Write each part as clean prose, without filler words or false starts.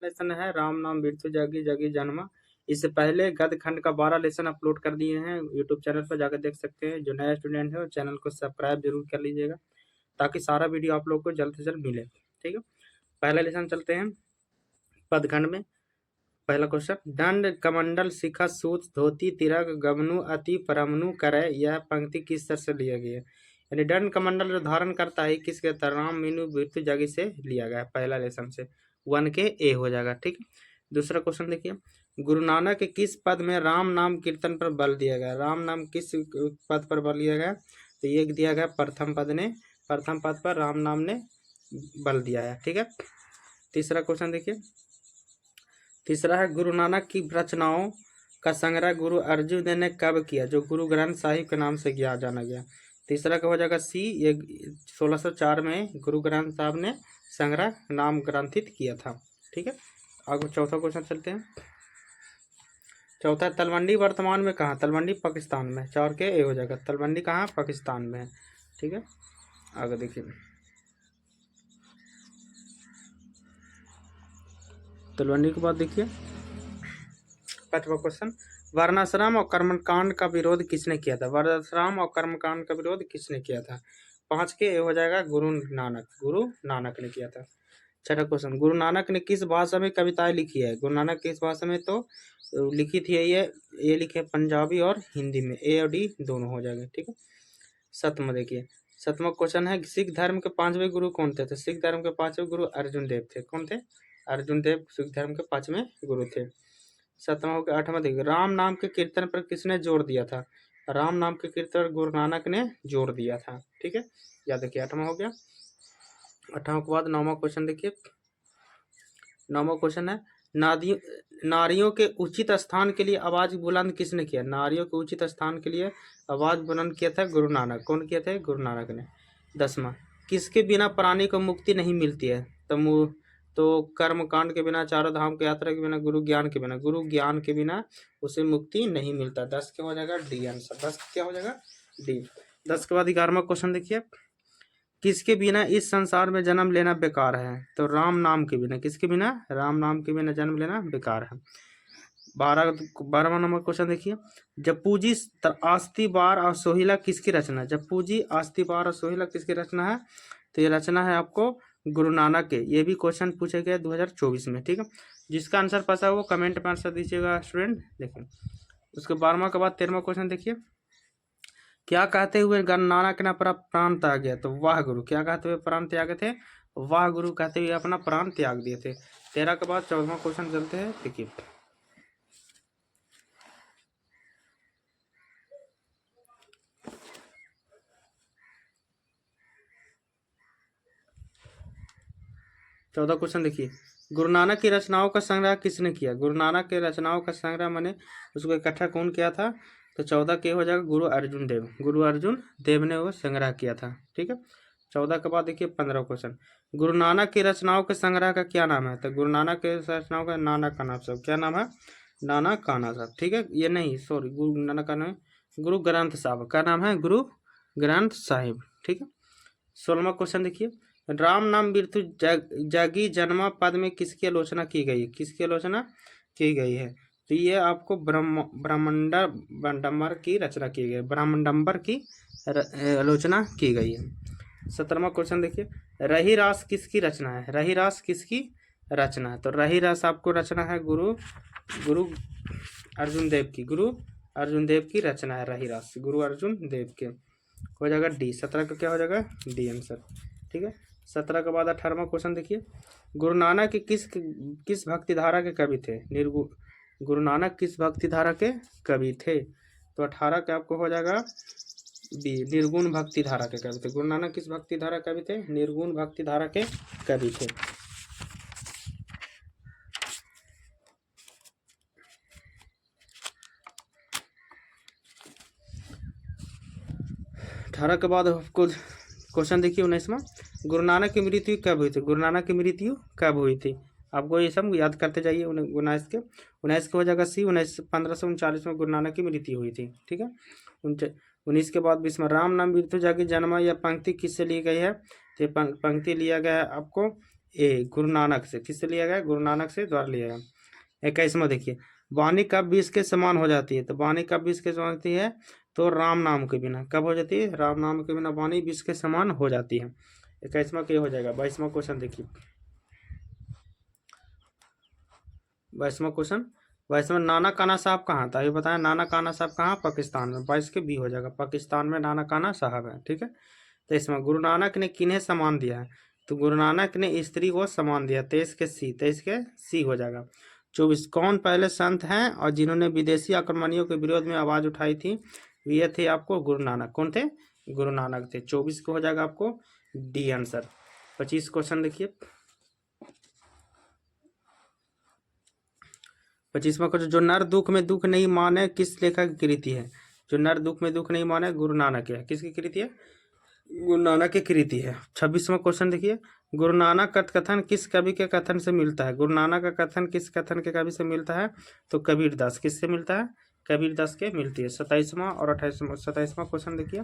Lesson है राम नाम बिरतु जागी जागी जन्मा। इससे पहले गद्य खंड का 12 लेसन अपलोड कर दिए हैं, यूट्यूब चैनल पर जाकर देख सकते हैं। जो नया स्टूडेंट है वो चैनल को सब्सक्राइब जरूर कर लीजिएगा ताकि सारा वीडियो आप लोग को जल्द से जल्द मिले। ठीक है, पहला लेसन चलते हैं पदखंड में। पहला क्वेश्चन, दंड कमंडल शिखा सूत धोती तिरक गमनु अति परमनु करे, यह पंक्ति किस तरह से लिया गया है? यानी दंड कमंडल जो धारण करता है किसके राम मीनू बिरतु जागी से लिया गया है, पहला लेसन से 1 के ए हो जाएगा। ठीक, दूसरा क्वेश्चन देखिए, गुरु नानक के किस पद में राम नाम कीर्तन पर बल दिया गया? राम नाम किस पद पर बल दिया गया? तो ये दिया गया प्रथम पद ने, प्रथम पद पर राम नाम ने बल दिया है। ठीक है, तीसरा क्वेश्चन देखिए, तीसरा है गुरु नानक की रचनाओं का संग्रह गुरु अर्जुन देव ने कब किया? जो गुरु ग्रंथ साहिब के नाम से जाना गया। तीसरा का हो जाएगा सी, ये 1604 में गुरु ग्रंथ साहब ने संग्रह नाम ग्रंथित किया था। ठीक है, आगे चौथा क्वेश्चन चलते हैं। चौथा, तलवंडी वर्तमान में कहाँ? तलवंडी पाकिस्तान में, 4 के ए हो जाएगा। तलवंडी कहाँ? पाकिस्तान में है। ठीक है, आगे देखिए, तलवंडी के बाद देखिए 5वां क्वेश्चन, वर्णाश्रम और कर्मकांड का विरोध किसने किया था? वर्णाश्रम और कर्मकांड का विरोध किसने किया था? 5 के ए हो जाएगा, गुरु नानक, गुरु नानक ने किया था। छठा क्वेश्चन, गुरु नानक ने किस भाषा में कविताएं लिखी है? गुरु नानक किस भाषा में तो लिखी थी? ये लिखे पंजाबी और हिंदी में, ए और डी दोनों हो जाएंगे। ठीक है, सतमा देखिए, सतमा क्वेश्चन है, सिख धर्म के 5वें गुरु कौन थे? तो सिख धर्म के 5वें गुरु अर्जुन देव थे। कौन थे? अर्जुन देव सिख धर्म के 5वें गुरु थे। 7वां हो गया। 8वां देखिए, राम नाम के कीर्तन पर किसने जोर दिया था? राम नाम के कीर्तन पर गुरु नानक ने जोर दिया था। ठीक है, याद देखिए 8वां हो गया। 8वां के बाद 9वां क्वेश्चन देखिए, 9वां क्वेश्चन है, नारियों के उचित स्थान के लिए आवाज बुलंद किसने किया? नारियों के उचित स्थान के लिए आवाज बुलंद किया था गुरु नानक। कौन किया था? गुरु नानक ने। 10वां, किसके बिना प्राणी को मुक्ति नहीं मिलती है? तो कर्म कांड के बिना, चारों धाम की यात्रा के बिना, गुरु ज्ञान के बिना। गुरु ज्ञान के बिना उसे मुक्ति नहीं मिलता। 10 क्या हो जाएगा? D answer. 10 क्या हो जाएगा? डी। 10 के बाद 11वां क्वेश्चन देखिए, किसके बिना इस संसार में जन्म लेना बेकार है? तो राम नाम के बिना। किसके बिना? राम नाम के बिना जन्म लेना बेकार है। 12वां नंबर क्वेश्चन देखिए, जपूजी आस्ती बार और सोहिला किसकी रचना है? जपूजी आस्ती बार और सोहिला किसकी रचना है? तो ये रचना है आपको गुरु नानक के। ये भी क्वेश्चन पूछे गए 2024 में। ठीक है, जिसका आंसर पता है वो कमेंट में आंसर दीजिएगा स्टूडेंट। देखिए उसके 12वां के बाद 13वां क्वेश्चन देखिए, क्या कहते हुए नानक ने अपना प्राण त्याग गया? तो वाह गुरु। क्या कहते हुए प्राण त्यागे थे? वाह गुरु कहते हुए अपना प्राण त्याग दिए थे। 13 के बाद 14वां क्वेश्चन चलते हैं। देखिए चौदह क्वेश्चन देखिए, गुरु नानक की रचनाओं का संग्रह किसने किया? गुरु नानक के रचनाओं का संग्रह माने उसको इकट्ठा कौन किया था? तो 14 के हो जाएगा गुरु अर्जुन देव। गुरु अर्जुन देव ने वो संग्रह किया था। ठीक है, 14 के बाद देखिए 15 क्वेश्चन, गुरु नानक की रचनाओं के संग्रह का क्या नाम है? तो गुरु नानक के रचनाओं का नाना काना साहब। क्या नाम है? नाना काना साहब। ठीक है, ये नहीं सॉरी, गुरु नानक का नाम गुरु ग्रंथ साहब। क्या नाम है? गुरु ग्रंथ साहिब। ठीक है, 16वां क्वेश्चन देखिए, राम नाम बिरतु जागी जन्मा पद में किसकी आलोचना की गई? किसकी आलोचना की गई है? तो ये आपको ब्रह्मंडम्बर की रचना की गई, ब्रह्मंडम्बर की आलोचना की गई है। 17वां क्वेश्चन देखिए, रही रास किसकी रचना है? रही रास किसकी रचना है? तो रही रास आपको रचना है गुरु अर्जुन देव की। गुरु अर्जुन देव की रचना है रही रास, गुरु अर्जुन देव के। हो जाएगा डी। 17 का क्या हो जाएगा? D answer. ठीक है, 17 के बाद 18वां क्वेश्चन देखिए, गुरु नानक के किस भक्ति धारा के कवि थे? गुरु नानक किस भक्ति धारा के कवि थे? तो 18 का आपको हो जाएगा बी, निर्गुण भक्ति धारा के कवि थे। गुरु नानक किस भक्ति धारा कवि थे? निर्गुण भक्ति धारा के कवि थे। अठारह के बाद आपको क्वेश्चन देखिए 19वां, गुरु नानक की मृत्यु कब हुई थी? गुरु नानक की मृत्यु कब हुई थी? आपको ये सब याद करते जाइए। 19 के हो जाएगा सी, 1539 में गुरु नानक की मृत्यु हुई थी। ठीक है, 19 के बाद 20 में, राम नाम बिरतु जागी जन्मा, यह पंक्ति किससे ली गई है? तो पंक्ति लिया गया है आपको ए गुरु नानक से, किससे लिया गया? गुरु नानक से द्वारा लिया गया। 21वां देखिए, वाणी कब 20 के समान हो जाती है? तो वाणी कब 20 के समान होती है? तो राम नाम के बिना। कब हो जाती है? राम नाम के बिना वाणी 20 के समान हो जाती है। 21वां क्या हो जाएगा? 22वां क्वेश्चन देखिए, 22वां क्वेश्चन, 22वां, नाना काना साहब कहाँ था? ये बताया, नाना काना साहब कहाँ? पाकिस्तान में। 22 के बी हो जाएगा, पाकिस्तान में नाना काना साहब है। ठीक है। तो इसमें गुरु नानक ने किन्हें सम्मान दिया है? तो गुरु नानक ने स्त्री को सम्मान दिया। 23 के सी, 23 के सी हो जाएगा। 24, कौन पहले संत हैं और जिन्होंने विदेशी आक्रमणियों के विरोध में आवाज उठाई थी? ये थे आपको गुरु नानक। कौन थे? गुरु नानक थे। 24 को हो जाएगा आपको डी आंसर। 25 क्वेश्चन देखिए, 25वां क्वेश्चन, जो नर दुख में दुख नहीं माने किस लेखक की कृति है? जो नर दुख में दुख नहीं माने गुरु नानक है। किसकी कृति है? गुरु नानक की कृति है। 26वां क्वेश्चन देखिए, गुरु नानक का कथन किस कवि के कथन से मिलता है? गुरु नानक का कथन किस कथन के कवि से मिलता है? तो कबीरदास। किससे मिलता है? कबीरदास के मिलती है। 27वां और 27वां क्वेश्चन देखिए,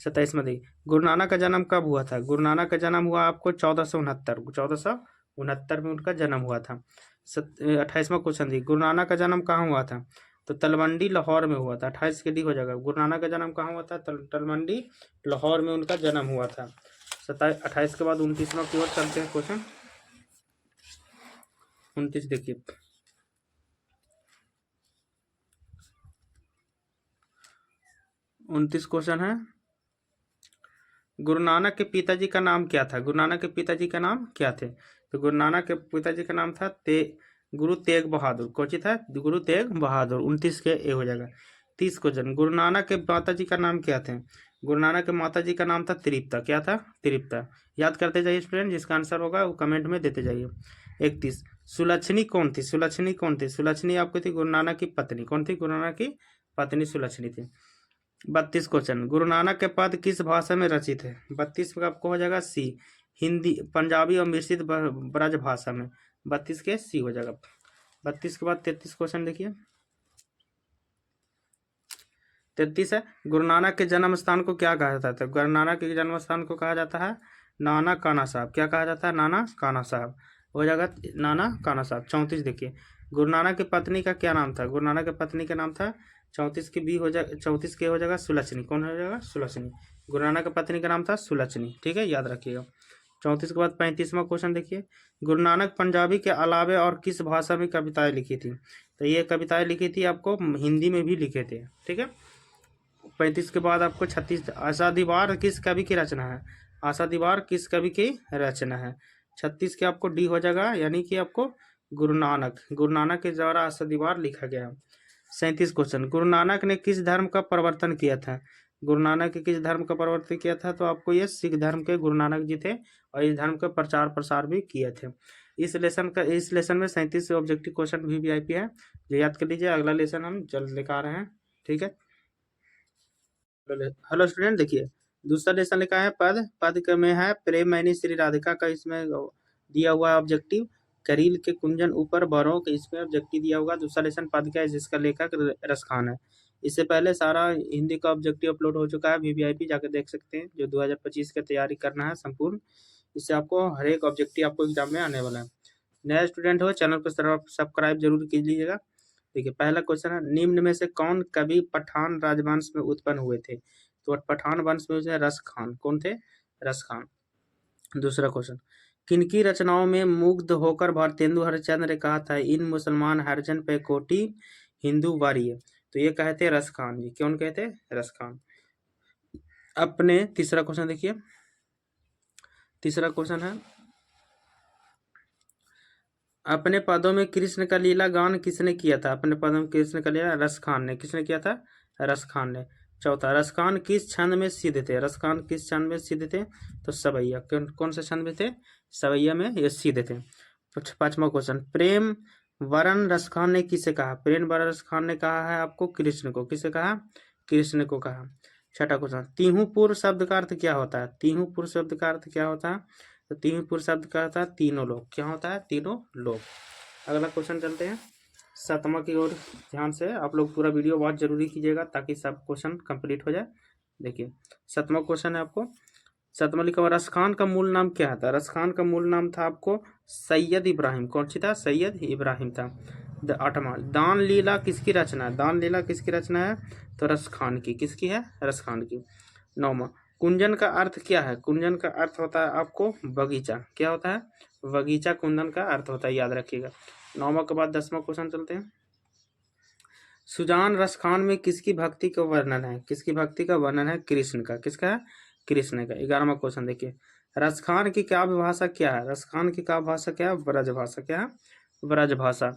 27वां देखिए, गुरु नानक का जन्म कब हुआ था? गुरु नानक का जन्म हुआ आपको 1469 में उनका जन्म हुआ था। 28वां क्वेश्चन देखिए, गुरु नानक का जन्म कहाँ हुआ था? तो तलवंडी लाहौर में हुआ था। 28 के डी हो जाएगा। गुरु नानक का जन्म कहाँ हुआ था? तलवंडी लाहौर में उनका जन्म हुआ था। 28 के बाद 29वां की ओर चलते हैं क्वेश्चन। 29 देखिए, 29 क्वेश्चन है, गुरु नानक के पिताजी का नाम क्या था? गुरु नानक के पिताजी का नाम क्या थे? तो गुरु नानक के पिताजी का नाम था गुरु तेग बहादुर। कौन था? गुरु तेग बहादुर। 29 के ए हो जाएगा। 30 क्वेश्चन, गुरु नानक के माता जी का नाम क्या थे? गुरु नानक के माता जी का नाम था तृप्ता। क्या था? तृप्ता। याद करते जाइए स्टूडेंट, जिसका आंसर होगा वो कमेंट में देते जाइए। 31, सुलक्षणी कौन थी? सुलक्षणी कौन थी? सुलक्षणी आपको थी गुरु नानक की पत्नी। कौन थी? गुरु नानक की पत्नी सुलक्षणी थी। 32 क्वेश्चन, गुरु नानक के पद किस भाषा में रचित है? 32 का आपको हो जाएगा सी, हिंदी, पंजाबी और मिश्रित ब्रज भाषा में। 32 के सी हो जाएगा। 32 के बाद 33 क्वेश्चन देखिए, 33 है, गुरु नानक के जन्म स्थान को क्या कहा जाता है? गुरु नानक के जन्म स्थान को कहा जाता है नाना काना साहब। क्या कहा जाता है? नाना काना साहब हो जाएगा, नाना काना साहब। 34 देखिए, गुरु नानक की पत्नी का क्या नाम था? गुरु नानक की पत्नी का नाम था, 34 के बी हो जाएगा, 34 के हो जाएगा सुलक्षणी। कौन हो जाएगा? सुलक्षणी। गुरु नानक की पत्नी का नाम था सुलक्षणी। ठीक है, याद रखिएगा। 34 के बाद 35वां क्वेश्चन देखिए, गुरु नानक पंजाबी के अलावे और किस भाषा में कविताएं लिखी थी? तो ये कविताएं लिखी थी आपको हिंदी में भी लिखे थे। ठीक है। 35 के बाद आपको 36, आशा दीवार किस कवि की रचना है? आशा दीवार किस कवि की रचना है? 36 के आपको डी हो जाएगा, यानी कि आपको गुरु नानक के द्वारा आशा दीवार लिखा गया है। 37 क्वेश्चन, गुरु नानक ने किस धर्म का प्रवर्तन किया था? गुरु नानक ने किस धर्म का प्रवर्तन किया था? तो आपको ये सिख धर्म के गुरु नानक जी थे और इस धर्म का प्रचार प्रसार भी किए थे। इस लेसन में 37 ऑब्जेक्टिव क्वेश्चन भी वीआईपी है, जो याद कर लीजिए। अगला लेसन हम जल्द लेकर आ रहे हैं। ठीक है। हेलो स्टूडेंट, देखिए दूसरा लेसन लिखा है पद में है प्रेम मैनी श्री राधिका का, इसमें दिया हुआ है ऑब्जेक्टिव। करील के कुंजन ऊपर बरों के, इसमें ऑब्जेक्टिव दिया होगा। दूसरा लेसन पद क्या है, जिसका लेखक रसखान है। इससे पहले सारा हिंदी का ऑब्जेक्टिव अपलोड हो चुका है, वीवीआईपी जाकर देख सकते हैं, जो 2025 की तैयारी करना है संपूर्ण। इससे आपको हर एक ऑब्जेक्टिव आपको एग्जाम में आने वाला है। नया स्टूडेंट हो चैनल को सब्सक्राइब जरूर कीजिएगा। देखिए पहला क्वेश्चन है, निम्न में से कौन कवि पठान राजवंश में उत्पन्न हुए थे? तो पठान वंश में रस खान। कौन थे? रस खान। दूसरा क्वेश्चन, किनकी रचनाओं में मुग्ध होकर भारतेंदु हरिश्चंद्र ने कहा था, इन मुसलमान हरिजन पे कोटि हिंदू वारिय? तो ये कहे थे रस खान जी। कौन कहते? रस खान। अपने तीसरा क्वेश्चन देखिए, तीसरा क्वेश्चन है, अपने पदों में कृष्ण का लीला गान किसने किया था? अपने पदों में कृष्ण का लीला रस खान ने। किसने किया था? रस खान ने। चौथा, रस खान किस छंद में सिद्ध थे? रस खान किस छंद में सिद्ध थे? तो सवैया। कौन से छंद में थे? सवैया में ये सिद्ध थे। पांचवा क्वेश्चन, प्रेम वरन रस खान ने किसे कहा? प्रेम वरन रस खान ने कहा है आपको कृष्ण को। किसे कहा? कृष्ण को कहा। छठा क्वेश्चन, तीहूपुर शब्द का अर्थ क्या होता है? तीहूपुर शब्द का अर्थ क्या होता है? तो तीहूपुर शब्द का अर्थ है तीनों लोग। क्या होता है? तीनों लोग। अगला क्वेश्चन चलते हैं 7वां की ओर। ध्यान से आप लोग पूरा वीडियो वॉच जरूरी कीजिएगा ताकि सब क्वेश्चन कंप्लीट हो जाए। देखिए 7वां क्वेश्चन है आपको, 7वां लिखा हुआ रस खान का मूल नाम क्या था? रस खान का मूल नाम था आपको सैयद इब्राहिम। कौन सी था? सैयद इब्राहिम था। 8वां दान लीला किसकी रचना है? दान लीला किसकी रचना है? तो रस खान की। किसकी है? रस खान की। 9वां कुंजन का अर्थ क्या है? कुंजन का अर्थ होता है आपको बगीचा। क्या होता है? बगीचा कुंजन का अर्थ होता है, याद रखिएगा। 9वां के बाद 10वां क्वेश्चन चलते हैं। सुजान रस खान में किसकी भक्ति का वर्णन है? किसकी भक्ति का वर्णन है? कृष्ण का। किसका है? कृष्ण का। 11वां क्वेश्चन देखिए, रस खान की काव्य भाषा क्या है? रस खान की काव्य भाषा क्या है? ब्रज भाषा। क्या है? ब्रज भाषा।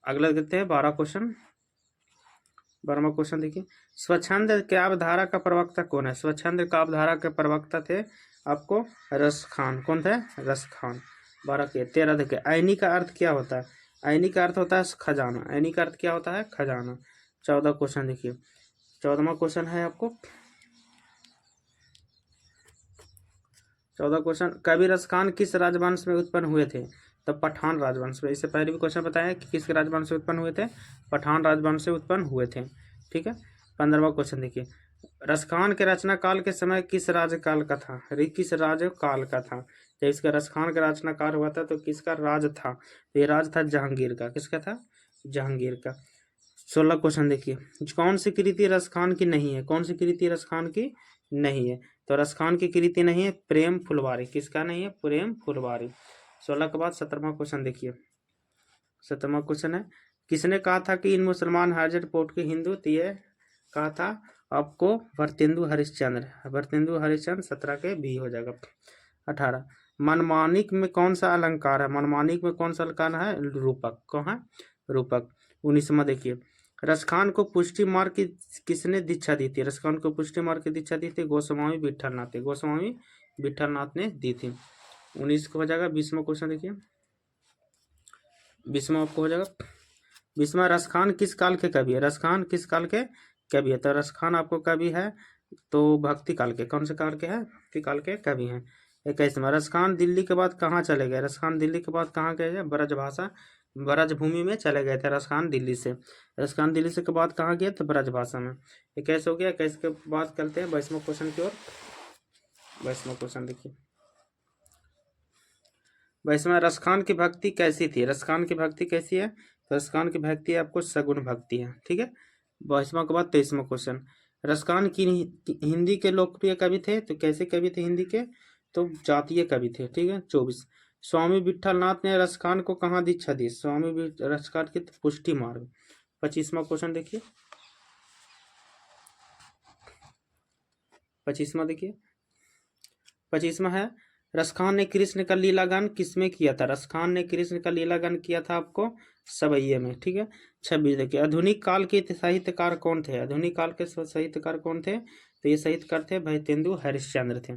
अगला देखते हैं 12 क्वेश्चन। 12वां क्वेश्चन देखिए, स्वच्छंद काव्य धारा का प्रवक्ता कौन है? स्वच्छंद काव्य धारा के प्रवक्ता थे आपको रस खान। कौन थे? रस खान। 12 के 13 देखिए, ऐनी का अर्थ क्या होता है? ऐनी का अर्थ होता है खजाना। ऐनी का अर्थ क्या होता है? खजाना। 14 क्वेश्चन देखिए, 14वां क्वेश्चन है आपको 14 क्वेश्चन, कवि रस खान किस राजवंश में उत्पन्न हुए थे? तो पठान राजवंश में। इससे पहले भी क्वेश्चन बताया कि किस राजवंश से उत्पन्न हुए थे? पठान राजवंश से उत्पन्न हुए थे। ठीक है। 15वां क्वेश्चन देखिए, रस खान के रचना काल के समय किस राज्यकाल का था? किस राज्यकाल का था? जब इसका रस खान का रचना काल हुआ था तो किसका राज था? तो ये राज था जहांगीर का। किसका था? जहांगीर का। 16 क्वेश्चन देखिए, कौन सी कृति रस खान की नहीं है? कौन सी कृति रस खान की नहीं है? तो रस खान की कृति नहीं है प्रेम फुलवारी। किसका नहीं है? प्रेम फुलवारी। 16 के बाद 17वां क्वेश्चन देखिए, 17वां क्वेश्चन है, किसने कहा था कि इन मुसलमान हजरत पोर्ट के हिंदू? तो ये कहा था आपको भरतेंदु हरिश्चंद्र। भरतेंदु हरिश्चंद्र। 17 के बी हो जाएगा। 18 मनमानिक में कौन सा अलंकार है? मनमानिक में कौन सा अलंकार है? रूपक। कौन है? रूपक। 19वां देखिए, रसखान को पुष्टि मार्ग की किसने दीक्षा दी थी? रसखान को पुष्टि मार्ग की दीक्षा दी थी गोस्वामी विठलनाथ। गोस्वामी विठलनाथ ने दी थी। 19 को हो जाएगा। 20वां क्वेश्चन देखिए, 20वां आपको हो जाएगा, 20वां रसखान किस काल के कवि है? रसखान किस काल के कवि है? तो रसखान आपको कवि है तो भक्ति काल के। कौन से काल के है? भक्ति काल के कवि हैं। 21वां रसखान दिल्ली के बाद कहाँ चले गए? रसखान दिल्ली के बाद कहाँ गए? ब्रजभाषा ब्रजभूमि में चले गए थे रसखान दिल्ली से। रसखान दिल्ली से के बाद कहाँ गए थे? ब्रजभाषा में। 21 हो गया। 21 के बाद करते हैं 22वां क्वेश्चन की ओर। 22वां क्वेश्चन देखिए, 22वां रसखान की भक्ति कैसी थी? रसखान की भक्ति कैसी है? तो रसखान की भक्ति आपको सगुण भक्ति है। ठीक है। 22वां के बाद 23वां क्वेश्चन, रसखान की हिंदी के लोकप्रिय कवि थे। तो कैसे कवि थे हिंदी के? तो जातीय कवि थे। ठीक है। 24 स्वामी विठलनाथ ने रसखान को कहाँ दीक्षा दी? स्वामी रसखान की पुष्टि मार्ग। 25वां क्वेश्चन देखिए, 25वां देखिए, 25वां है, रसखान ने कृष्ण का लीलागान किसमें किया था? रसखान ने कृष्ण का लीलागान किया था आपको सवैये में। ठीक है। 26 देखिए, आधुनिक काल के साहित्यकार कौन थे? आधुनिक काल के साहित्यकार कौन थे? तो ये साहित्यकार थे भरतेंदु हरिश्चंद्र थे।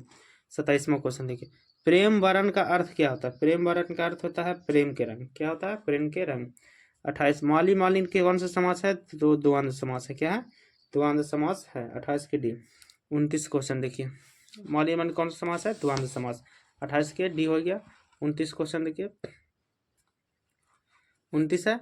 27वां क्वेश्चन देखिए, प्रेम वरण का अर्थ क्या होता है? प्रेम वरण का अर्थ होता है प्रेम के रंग। क्या होता है? प्रेम के रंग। 28 माली मालिन के कौन सा समास है? तो द्वंद्व समास है। क्या है? द्वंद्व समास है। 28 के डी। 29 क्वेश्चन देखिए, माली मालिन कौन सा समास है? द्वंद्व समास। 28 के डी हो गया। 29 क्वेश्चन देखिए, 29 है,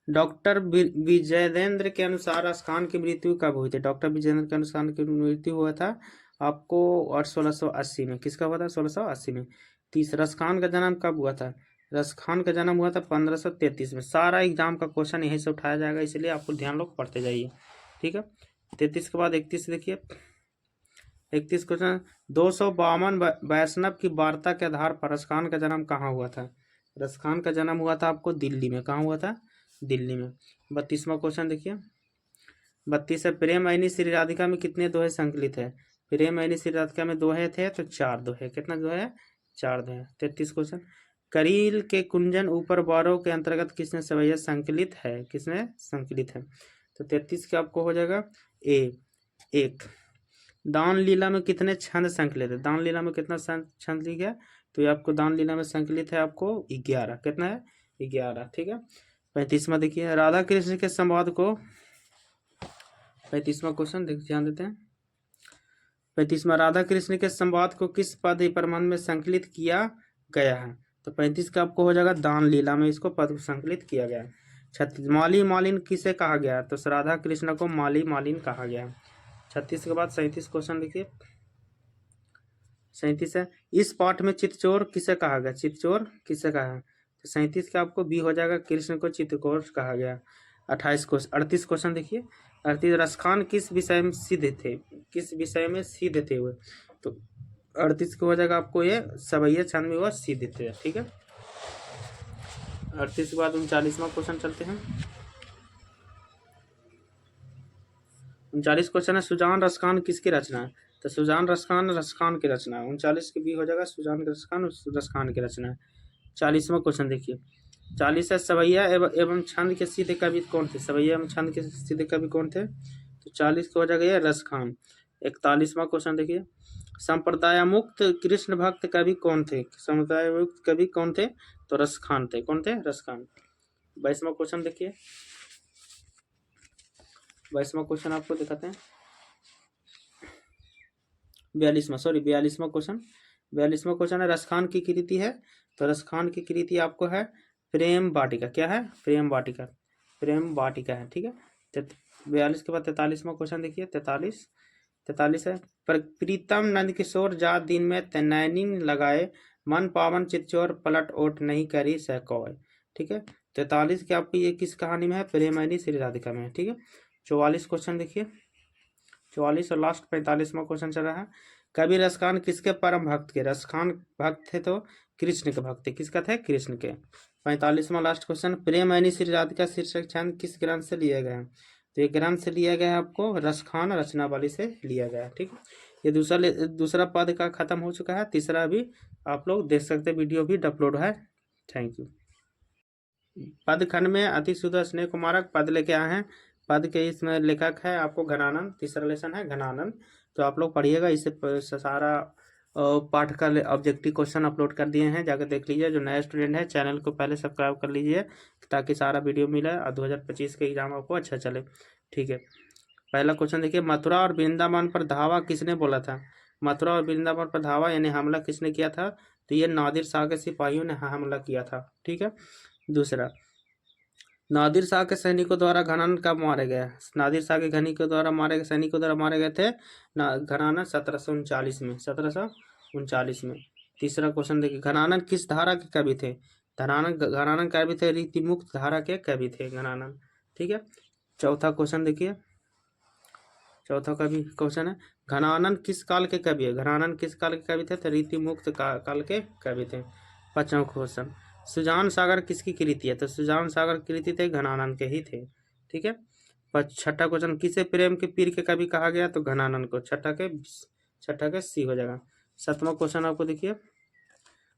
डॉक्टर विजयेंद्र के अनुसार रसखान की मृत्यु कब हुई थी? डॉक्टर विजयेंद्र के अनुसार की मृत्यु हुआ था आपको और 1680 में। किसका हुआ था? 1680 में। 30 रसखान का जन्म कब हुआ था? रसखान का जन्म हुआ था 1533 में। सारा एग्जाम का क्वेश्चन यहीं से उठाया जाएगा, इसलिए आपको ध्यान लोग पढ़ते जाइए। ठीक है। 33 के बाद 31 देखिए, 31 क्वेश्चन, 252 वैष्णव की वार्ता के आधार पर रसखान का जन्म कहाँ हुआ था? रसखान का जन्म हुआ था आपको दिल्ली में। कहाँ हुआ था? दिल्ली में। 32वां क्वेश्चन देखिए, 32 है, प्रेम ऐनी श्री राधिका में कितने दोहे संकलित है? प्रेम ऐनी श्री राधिका में दोहे थे तो 4 दोहे। कितना दोहे? 4 दोहे। 33 क्वेश्चन, करील के कुंजन ऊपर बारों के अंतर्गत किसने सवैया संकलित है? किसने संकलित है? तो 33 का आपको हो जाएगा ए 1। दान लीला में कितने छंद संकलित है? दान लीला में कितना छंद लिख गया? तो ये आपको दान लीला में संकलित है आपको 11। कितना है? 11। ठीक है। 35वां देखिए, राधा कृष्ण के संवाद को, 35वां क्वेश्चन देख ध्यान देते हैं, 35वां राधा कृष्ण के संवाद को किस पद प्रबंध में संकलित किया गया है? तो 35 का आपको हो जाएगा दान लीला में इसको पद संकलित किया गया है। 36 माली मालिन किसे कहा गया है? तो राधा कृष्ण को माली मालिन कहा गया है। 36 के बाद 37 क्वेश्चन देखिए, 37 है। इस पाठ में चित्तचोर किसे कहा गया, चित्तचोर किसे कहा है, तो 37 का आपको बी हो जाएगा, कृष्ण को चित्तचोर कहा गया। 38 क्वेश्चन देखिए, 38 रसखान किस विषय में सिद्ध थे, किस विषय में सिद्ध थे वो, तो 38 को हो जाएगा आपको ये सवैया छंद में वो सिद्ध थे। ठीक है, 38 के बाद 39वां क्वेश्चन चलते हैं। 39 क्वेश्चन है, सुजान रसखान किसकी रचना है, तो सुजान रसखान की रचना है। 39 के बी हो जाएगा, सुजान रसखान की रचना है। 40वां क्वेश्चन देखिए, 40 है, सवैया एवं छंद के सिद्ध कवि कौन थे, सवैया एवं छंद के सिद्ध कवि कौन थे, तो 40 को हो जाएगा ये रसखान। 41वां क्वेश्चन देखिए, संप्रदाय मुक्त कृष्ण भक्त कवि कौन थे, संप्रदाय मुक्त कवि कौन थे, तो रसखान थे, कौन थे, रसखान। 22वां क्वेश्चन देखिए, 22वां क्वेश्चन आपको दिखाते हैं। 42वां क्वेश्चन, 42वां क्वेश्चन है, रसखान की कृति है, तो रसखान की कृति आपको है प्रेम वाटिका, क्या है, प्रेम वाटिका, प्रेम वाटिका है। ठीक है, 42 के बाद 43वां क्वेश्चन देखिए, 43 है, प्रीतम नंद किशोर जा दिन में तैनैनी लगाए, मन पावन चित्चोर पलट ओट नहीं करी सहकौय। ठीक है, 43 के आपको ये किस कहानी में है, प्रेमैनी श्री राधिका में है। ठीक है, 44 क्वेश्चन देखिए, 44 और लास्ट 45वां क्वेश्चन चल रहा है, कवि रसखान किसके परम भक्त के, रसखान भक्त थे तो कृष्ण के भक्त थे, किसका थे, कृष्ण के। 45वां लास्ट क्वेश्चन, प्रेमैनी श्री राधिका शीर्षक छंद किस ग्रंथ से लिया गया है, तो ये ग्रंथ से लिया गया है आपको रसखान रचनावली से लिया गया है। ठीक है, ये दूसरा पद का खत्म हो चुका है, तीसरा भी आप लोग देख सकते, वीडियो भी अपलोड है। Thank you. पद खंड में अति शुद्ध स्नेह कुमारक पद लेके आए हैं, पद के इसमें लेखक है आपको घनानंद, तीसरा लेसन है घनानंद, तो आप लोग पढ़िएगा, इससे सारा पाठ का ऑब्जेक्टिव क्वेश्चन अपलोड कर दिए हैं, जाकर देख लीजिए। जो नया स्टूडेंट है चैनल को पहले सब्सक्राइब कर लीजिए ताकि सारा वीडियो मिले और 2025 के एग्जाम आपको अच्छा चले। ठीक है, पहला क्वेश्चन देखिए, मथुरा और वृंदावन पर धावा किसने बोला था, मथुरा और वृंदावन पर धावा यानी हमला किसने किया था, तो ये नादिर शाह के सिपाहियों ने हमला किया था। ठीक है, दूसरा, नादिर शाह के सैनिकों द्वारा घनानन कब मारे गए, नादिर शाह के सैनिकों द्वारा मारे गए थे घनानन 1739 में, 1739 में। तीसरा क्वेश्चन देखिए, घनानन किस धारा के कवि थे, घनानन कवि थे रीति मुक्त धारा के कवि थे घनानन। ठीक है, चौथा क्वेश्चन देखिए, चौथा का भी क्वेश्चन है, घनानन किस काल के कवि है, घनानन किस काल के कवि थे, तो रीति मुक्त काल के कवि थे। पांचवा क्वेश्चन, सुजान सागर किसकी कृति है, तो सुजान सागर कृति थे घनानन के ही थे। ठीक है, छठा क्वेश्चन, किसे प्रेम के पीर के कवि कहा गया, तो घनानन को, छठा के सी हो जाएगा। सातवां क्वेश्चन आपको देखिए,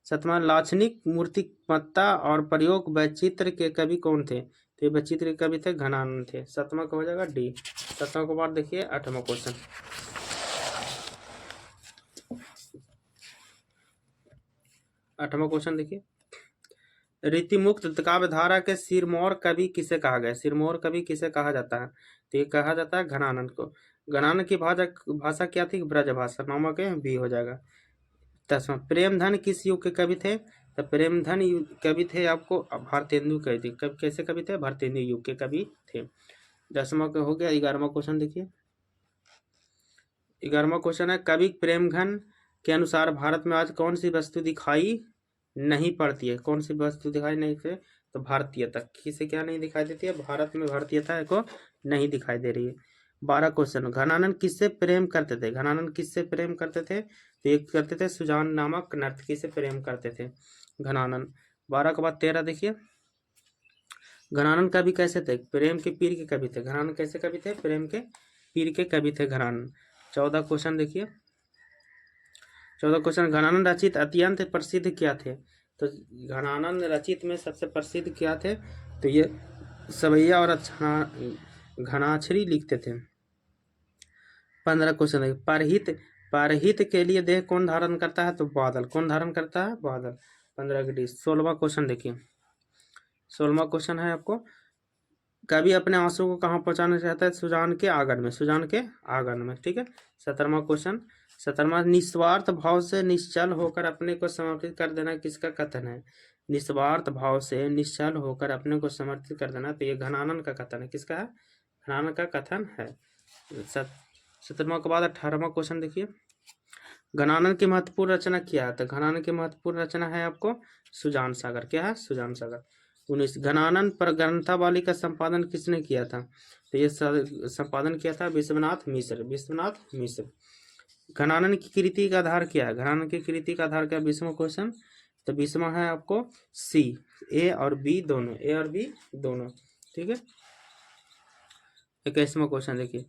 सातवां, लाक्षणिक मूर्तिमत्ता और प्रयोग वैचित्र के कवि कौन थे, तो ये वैचित्र के कवि थे घनानन थे, सातवां का हो जाएगा डी। सातवां के बाद देखिए 8वां क्वेश्चन, 8वां क्वेश्चन देखिए, रीतिमुक्त काव्य धारा के सिरमौर कवि किसे कहा गया, सिरमौर कवि किसे कहा जाता है, तो ये कहा जाता है घनानंद को। घनानंद की भाषा क्या थी, ब्रज भाषा, नामक भी हो जाएगा। 10वां, प्रेमधन किस युग के कवि थे, तो प्रेमधन कवि थे आपको भारतेंदु कवि, कैसे कवि थे, भारतेंदु युग के कवि थे। 10वां का हो गया। 11वां क्वेश्चन देखिए, 11वां क्वेश्चन है, कवि प्रेमघन के अनुसार भारत में आज कौन सी वस्तु दिखाई नहीं पड़ती है, कौन सी वस्तु दिखाई नहीं देती, तो भारतीयता, किसे क्या नहीं दिखाई देती है, भारत में भारतीयता को नहीं दिखाई दे रही है। 12 क्वेश्चन, घनानंद किससे प्रेम करते थे, घनानंद किससे प्रेम करते थे, तो एक करते थे सुजान नामक नर्तकी से प्रेम करते थे घनानंद। 12 के बाद 13 देखिए, घनानंद कवि कैसे थे, प्रेम के पीर के कवि थे, घनानंद कैसे कवि थे, प्रेम के पीर के कवि थे घनानंद। 14 क्वेश्चन देखिए, 14 क्वेश्चन, घनानंद रचित अत्यंत प्रसिद्ध क्या थे, तो घनानंद रचित में सबसे प्रसिद्ध क्या थे, तो ये सवैया और घनाछरी लिखते थे। 15 क्वेश्चन है, परहित के लिए देह कौन धारण करता है, तो बादल, कौन धारण करता है, बादल। 15 के डी। 16वां क्वेश्चन देखिए, 16वां क्वेश्चन है आपको, कवि अपने आंसू को कहाँ पहुंचाना चाहता है, सुजान के आंगन में, सुजान के आंगन में। ठीक है, 17वां क्वेश्चन, 17वां, निस्वार्थ भाव से निश्चल होकर अपने को समर्पित कर देना किसका कथन है, निस्वार्थ भाव से निश्चल होकर अपने को समर्पित कर देना, तो ये घनानंद का कथन है, किसका है, घनानंद का कथन है। 17वां के बाद 18वां क्वेश्चन देखिए, घनानन की महत्वपूर्ण रचना क्या है? तो घनानन की महत्वपूर्ण रचना है आपको सुजान सागर। क्या है? सुजान सागर। 19 घनानन पर ग्रंथावली का संपादन किसने किया था? तो ये संपादन किया था विश्वनाथ मिश्र। विश्वनाथ मिश्र। घनानन की कृति का आधार क्या है? घनानन की कृति का आधार क्या? 20वां क्वेश्चन। तो 20वां है आपको सी, ए और बी दोनों, ए और बी दोनों। ठीक है। 21वां क्वेश्चन देखिए,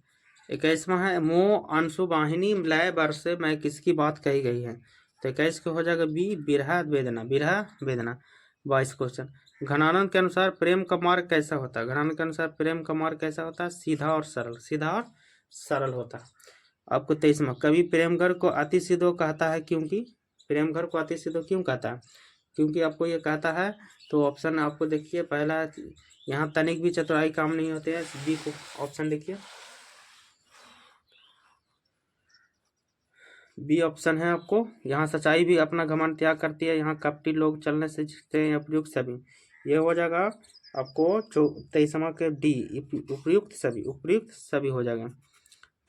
21वां है मोह अंशु वाहिनी लय वर्ष में किसकी बात कही गई है? तो 21 को हो जाएगा बी, बिरहा वेदना। बिरहा वेदना। 22 क्वेश्चन, घनानंद के अनुसार प्रेम का मार्ग कैसा होता है? घनानंद के अनुसार प्रेम का मार्ग कैसा होता है? सीधा और सरल। सीधा और सरल होता है। आपको 23वां, कवि प्रेमघर को अति सिद्धो कहता है क्योंकि? प्रेमघर को अति सिद्धो क्यों कहता है? क्योंकि आपको ये कहता है। तो ऑप्शन आपको देखिए, पहला यहाँ तनिक भी चतुराई काम नहीं होते हैं, बी को ऑप्शन देखिए, बी ऑप्शन है आपको। यहाँ सच्चाई भी अपना घमंड त्याग करती है, यहाँ कपटी लोग चलने से सीखते हैं, उपयुक्त सभी। ये हो जाएगा आपको 23वां के डी, उपयुक्त सभी। उपयुक्त सभी हो जाएगा।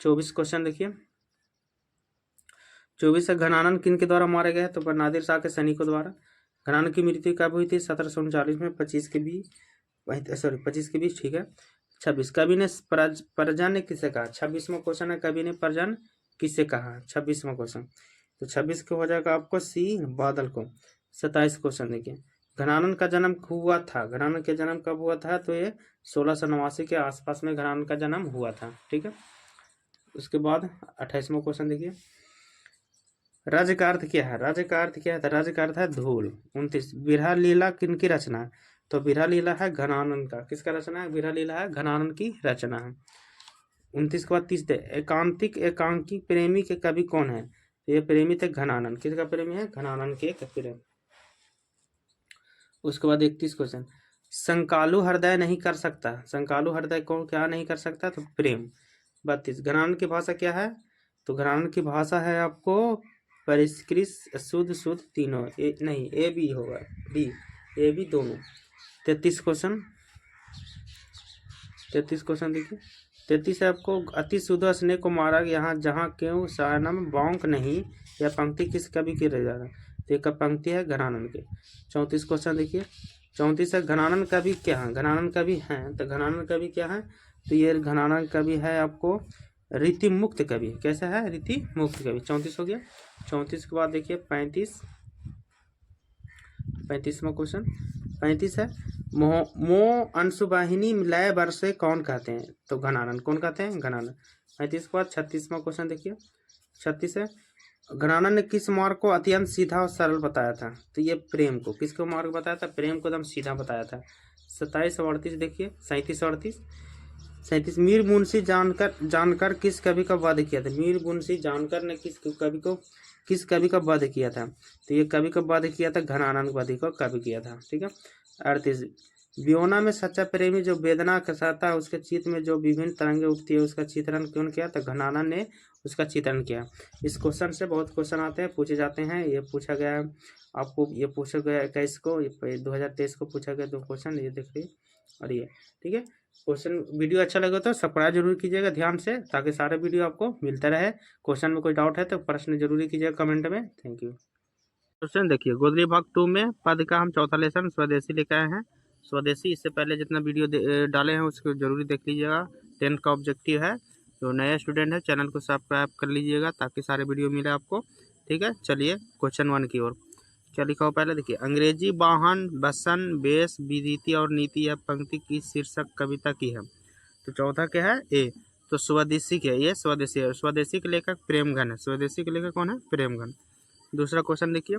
24 क्वेश्चन देखिए, 24 है घनानंद किन के द्वारा मारे गए? तो नादिर शाह के सैनिकों द्वारा। घनानंद की मृत्यु कब हुई थी? 1739 में। 25 के बी, 25 के बीच। ठीक है। 26 कवि ने परजन्य किसे कहा? 26वां क्वेश्चन है, कवि ने परजन्य किसे कहा? 26वां क्वेश्चन। तो 26 को हो जाएगा आपको सी, बादल को। 27 क्वेश्चन देखिए, घनानंद का जन्म हुआ था। घनानंद के जन्म कब हुआ था? तो ये 1689 के आसपास में घनानंद का जन्म हुआ था। ठीक है। उसके बाद 28वां क्वेश्चन देखिए, राज्य का अर्थ क्या है? राज्य का अर्थ क्या है? तो राज्य का अर्थ है धूल। 29 बिरहा लीला किनकी रचना है? तो बिरहा लीला है घनानंद का। किसका रचना है? बिरहा लीला है घनानंद की रचना है। 29 के बाद 30 थे एकांतिक एकांकी प्रेमी के कवि कौन है? तो ये प्रेमी थे घनानंद। किसका प्रेमी है? घनानंद के प्रेम। उसके बाद 31 क्वेश्चन, संकालु हृदय नहीं कर सकता। संकालु हृदय कौन क्या नहीं कर सकता? तो प्रेम। 32 घनानंद की भाषा क्या है? तो घनानंद की भाषा है आपको परिष्कृत, शुद्ध, शुद्ध तीनों। ए नहीं, ए बी होगा, डी, ए बी दोनों। 33 क्वेश्चन, 33 क्वेश्चन देखिए, 33 है आपको अति शुद्ध स्नेह को मारा यहाँ जहाँ क्यों सानम बांक नहीं, यह पंक्ति किस कवि की रह जाएगा? तो एक पंक्ति है घनानंद के। 34 क्वेश्चन देखिए, 34 है घनानंद कवि क्या है? घनानंद कवि हैं। तो घनानंद कवि क्या है? तो ये घनानंद कवि है आपको रीति मुक्त कवि। कैसा है? रीति मुक्त कवि। 34 हो गया। 34 के बाद देखिए 35वां क्वेश्चन, 35 है मोह अंशुवाहिनी लय वर्षे कौन कहते हैं? तो घनानंद। कौन कहते हैं? घनानंद। 35 के बाद 36वां क्वेश्चन देखिए, 36 है घनानंद ने किस मार्ग को अत्यंत सीधा और सरल बताया था? तो ये प्रेम को। किसको मार्ग बताया था? प्रेम को एकदम सीधा बताया था। 27 और 38 देखिए, 37 और 37 मीर मुंशी जानकर किस कवि का वध किया था? मीर मुंशी जानकर ने किस कवि का वध किया था? तो ये कवि का वध किया था घनानंद वधि को कवि किया था। ठीक है। 38 वियोना में सच्चा प्रेमी जो वेदना सहता है, उसके चित्त में जो विभिन्न तरंगे उठती है, उसका चित्रण कौन किया? तो घनानंद ने उसका चित्रण किया। इस क्वेश्चन से बहुत क्वेश्चन आते हैं, पूछे जाते हैं। ये पूछा गया है आपको, ये पूछा गया 21 को, 2023 को पूछा गया 2 क्वेश्चन, ये देखिए। और ये ठीक है। क्वेश्चन वीडियो अच्छा लगे तो सब्सक्राइब जरूर कीजिएगा ध्यान से, ताकि सारे वीडियो आपको मिलता रहे। क्वेश्चन में कोई डाउट है तो प्रश्न जरूरी कीजिएगा कमेंट में। Thank you. क्वेश्चन देखिए, गोदरी भाग 2 में पद का हम चौथा लेसन स्वदेशी लेकर आए हैं। स्वदेशी इससे पहले जितना वीडियो डाले हैं उसको जरूरी देख लीजिएगा। 10th का ऑब्जेक्टिव है। जो नया स्टूडेंट है चैनल को सब्सक्राइब कर लीजिएगा ताकि सारे वीडियो मिले आपको। ठीक है। चलिए क्वेश्चन 1 की ओर। क्या लिखा हो पहले देखिए, अंग्रेजी वाहन बसन बेस विधि और नीति यह पंक्ति की शीर्षक कविता की है? तो चौथा क्या है? ए। तो स्वदेशी क्या है? ये स्वदेशी है। स्वदेशी के लेखक प्रेमघन है। स्वदेशी के लेखक कौन है? प्रेमघन। दूसरा क्वेश्चन देखिए,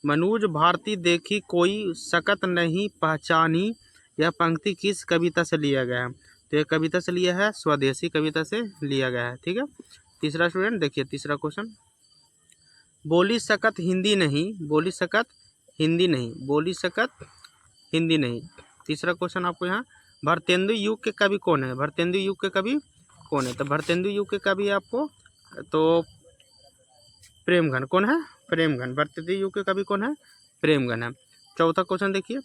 मनोज भारती देखी कोई सकत नहीं पहचानी यह पंक्ति किस कविता से लिया गया है? तो यह कविता से लिया है, स्वदेशी कविता से लिया गया है। ठीक है। तीसरा स्टूडेंट देखिए, तीसरा क्वेश्चन, बोली सकत हिंदी नहीं, बोली सकत हिंदी नहीं, बोली सकत हिंदी नहीं। तीसरा क्वेश्चन आपको यहाँ, भारतेंदु युग के कवि कौन है? भारतेंदु युग के कवि कौन है? तो भारतेंदु युग के कवि आपको तो प्रेमघन। कौन है? प्रेमघन। भारतेंदु युग के कवि कौन है? प्रेमघन है। चौथा क्वेश्चन देखिए,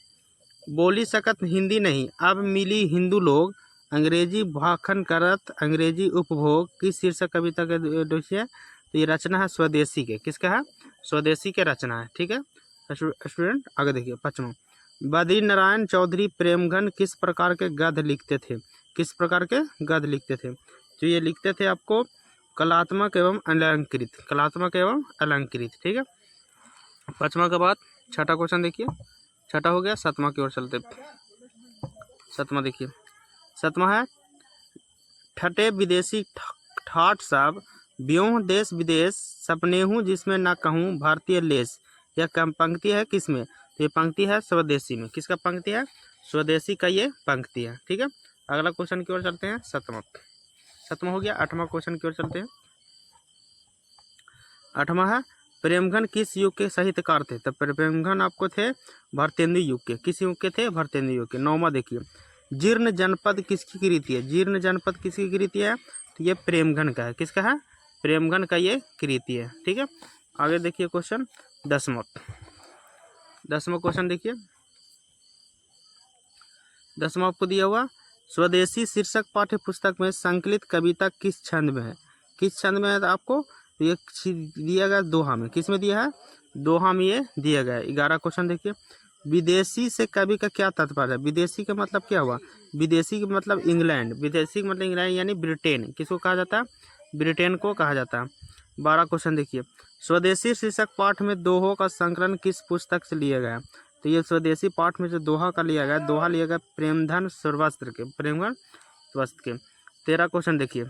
बोली सकत हिंदी नहीं अब मिली हिंदू लोग अंग्रेजी भाखन करत अंग्रेजी उपभोग किस शीर्षक कविता के दोषी है? तो ये रचना है स्वदेशी के, किसका है? स्वदेशी के रचना है। ठीक है स्टूडेंट, आगे देखिए 5वां, बद्री नारायण चौधरी प्रेमघन किस प्रकार के गद्य लिखते थे? किस प्रकार के गद्य लिखते थे? तो ये लिखते थे आपको कलात्मक एवं अलंकृत, कलात्मक एवं अलंकृत। ठीक है 5वां के बाद 6ठा क्वेश्चन देखिए, 6ठा हो गया, 7वां की ओर चलते। 7वां देखिए, 7वां है ठटे विदेशी ठाठ साहब ब्यों देश विदेश सपने हूँ जिसमें ना कहूँ भारतीय लेस। यह पंक्ति है किसमें? तो ये पंक्ति है स्वदेशी में। किसका पंक्ति है? स्वदेशी का ये पंक्ति है। ठीक है अगला क्वेश्चन की ओर चलते हैं। 7वां हो गया। 8वां क्वेश्चन की ओर चलते हैं। 8वां है प्रेमघन किस युग के साहित्यकार थे? तो प्रेमघन आपको थे भारतेंदु युग के। किस युग के थे? भारतेंदु युग के। 9वां देखिए, जीर्ण जनपद किसकी कृति है? जीर्ण जनपद किसकी कृति है? तो ये प्रेमघन का है। किसका है? प्रेमघन का ये कृति है। ठीक है आगे देखिए क्वेश्चन 10वां क्वेश्चन देखिए। 10वां आपको दिया हुआ, स्वदेशी शीर्षक पाठ्य पुस्तक में संकलित कविता किस छंद में है? किस छंद में है तो आपको तो ये दिया गया दोहा में। किस में दिया है? दोहा में ये दिया गया है। 11 क्वेश्चन देखिए, विदेशी से कवि का क्या तात्पर्य है? विदेशी का मतलब क्या हुआ? विदेशी का मतलब इंग्लैंड, विदेशी का मतलब इंग्लैंड यानी ब्रिटेन। किसको कहा जाता है? ब्रिटेन को कहा जाता है। 12 क्वेश्चन देखिए, स्वदेशी शीर्षक पाठ में दोहों का संकलन किस पुस्तक से लिया गया? तो ये स्वदेशी पाठ में जो दोहा का लिया गया, दोहा लिया गया प्रेमधन सर्वस्त्र के, प्रेमधन सर्वस्त्र के। 13 क्वेश्चन देखिए,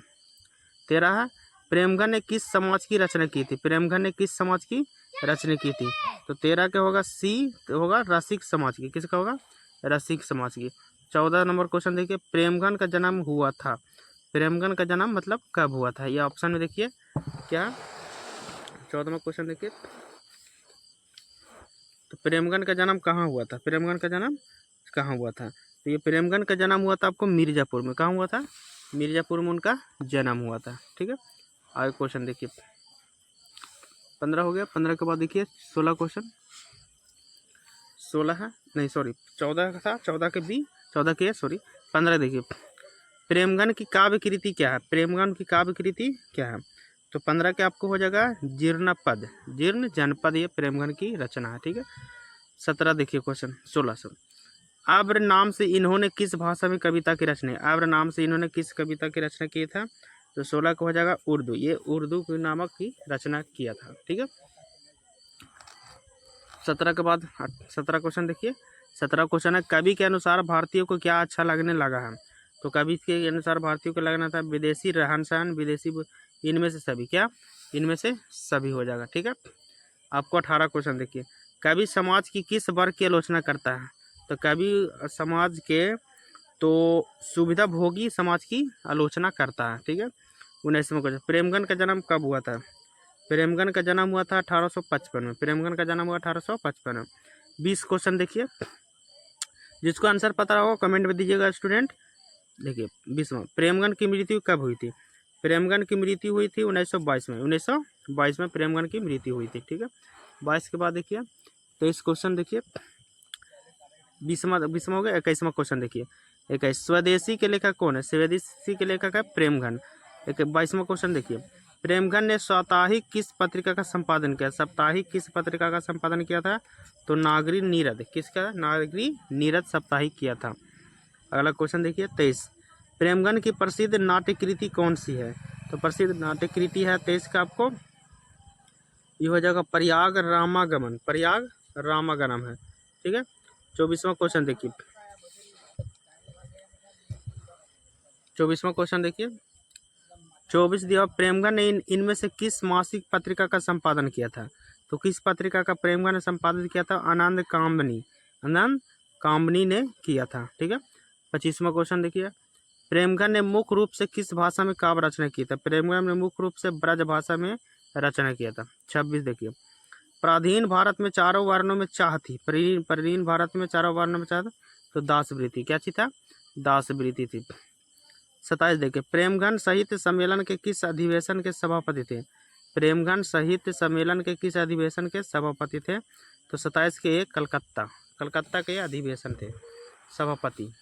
13 है प्रेमघन ने किस समाज की रचना की थी? प्रेमघन ने किस समाज की रचना की थी? तो 13 क्या होगा? सी तो होगा रसिक समाज की। किसका होगा? रसिक समाज की। 14 नंबर क्वेश्चन देखिए, प्रेमघन का जन्म हुआ था। प्रेमघन का जन्म मतलब कब हुआ था? ये ऑप्शन में देखिए क्या 14वां क्वेश्चन देखिए, तो प्रेमघन का जन्म कहाँ हुआ था? प्रेमघन का जन्म कहाँ हुआ था? तो ये प्रेमघन का जन्म हुआ था आपको मिर्जापुर में। कहाँ हुआ था? मिर्जापुर में उनका जन्म हुआ था। ठीक है आगे क्वेश्चन देखिए, 15 हो गया। 15 के बाद देखिए 16 क्वेश्चन। 16 है नहीं सॉरी 14 का था, 14 के बी 14 के सॉरी 15 देखिए, प्रेमघन की काव्य कृति क्या है? प्रेमघन की काव्य कृति क्या है? तो 15 के आपको हो जाएगा जीर्णपद, जीर्ण जनपद, ये प्रेमघन की रचना है। ठीक है 17 देखिए क्वेश्चन 16 आब्र नाम से इन्होंने किस भाषा में कविता की रचना? आब्र नाम से इन्होंने किस कविता की रचना की था? तो 16 का हो जाएगा उर्दू, ये उर्दू की नामक की रचना किया था। ठीक है 17 के बाद 17 क्वेश्चन देखिए। 17 क्वेश्चन है कवि के अनुसार भारतीयों को क्या अच्छा लगने लगा है? तो कवि के अनुसार भारतीयों को लगना था विदेशी रहन सहन, विदेशी इनमें से सभी। क्या? इनमें से सभी हो जाएगा। ठीक है आपको 18 क्वेश्चन देखिए, कवि समाज की किस वर्ग की आलोचना करता है? तो कवि समाज के तो सुविधा भोगी समाज की आलोचना करता है। ठीक है 19वां क्वेश्चन, प्रेमघन का जन्म कब हुआ था? प्रेमघन का जन्म हुआ था 1855 में। प्रेमघन का जन्म हुआ 1855 में। 20 क्वेश्चन देखिए, जिसको आंसर पता होगा कमेंट में दीजिएगा स्टूडेंट। देखिए 20वां, प्रेमघन की मृत्यु कब हुई थी? प्रेमघन की मृत्यु हुई थी 1922 में। 1922 में प्रेमघन की मृत्यु हुई थी। ठीक है 22 के बाद देखिए 23 क्वेश्चन देखिए, 20वां हो गया। 21वां क्वेश्चन देखिए, 21 स्वदेशी के लेखक कौन है? स्वदेशी के लेखक है प्रेमघन। 22वां क्वेश्चन देखिए, प्रेमघन ने साप्ताहिक किस पत्रिका का संपादन किया? साप्ताहिक किस पत्रिका का संपादन किया था? तो नागरी नीरद। किसका? नागरी नीरद साप्ताहिक किया था। अगला क्वेश्चन देखिए 23, प्रेमघन की प्रसिद्ध नाट्यकृति कौन सी है? तो प्रसिद्ध नाट्यकृति है 23 का आपको ये हो जाएगा प्रयाग रामागमन, प्रयाग रामागमन है। ठीक है 24वां क्वेश्चन देखिए, 24वां क्वेश्चन देखिए, 24 दिया प्रेमघन ने इनमें से किस मासिक पत्रिका का संपादन किया था? तो किस पत्रिका का प्रेमघन ने संपादित किया था? आनंद कामनी, आनंद कामनी ने किया था। ठीक है 25वां क्वेश्चन देखिए, प्रेमघन ने मुख्य रूप से किस भाषा में काव्य रचना की था? प्रेमघन ने मुख्य रूप से ब्रज भाषा में रचना किया था। 26 देखिए, प्राचीन भारत में चारों वर्णों में चाह थी। प्राचीन भारत में चारों वर्णों में चाह था तो दास वृत्ति। क्या चीज था? दास वृत्ति थी। 27 देखिए, प्रेमघन साहित्य सम्मेलन के किस अधिवेशन के सभापति थे? प्रेमघन साहित्य सम्मेलन के किस अधिवेशन के सभापति थे? तो 27 के एक कलकत्ता के अधिवेशन थे सभापति।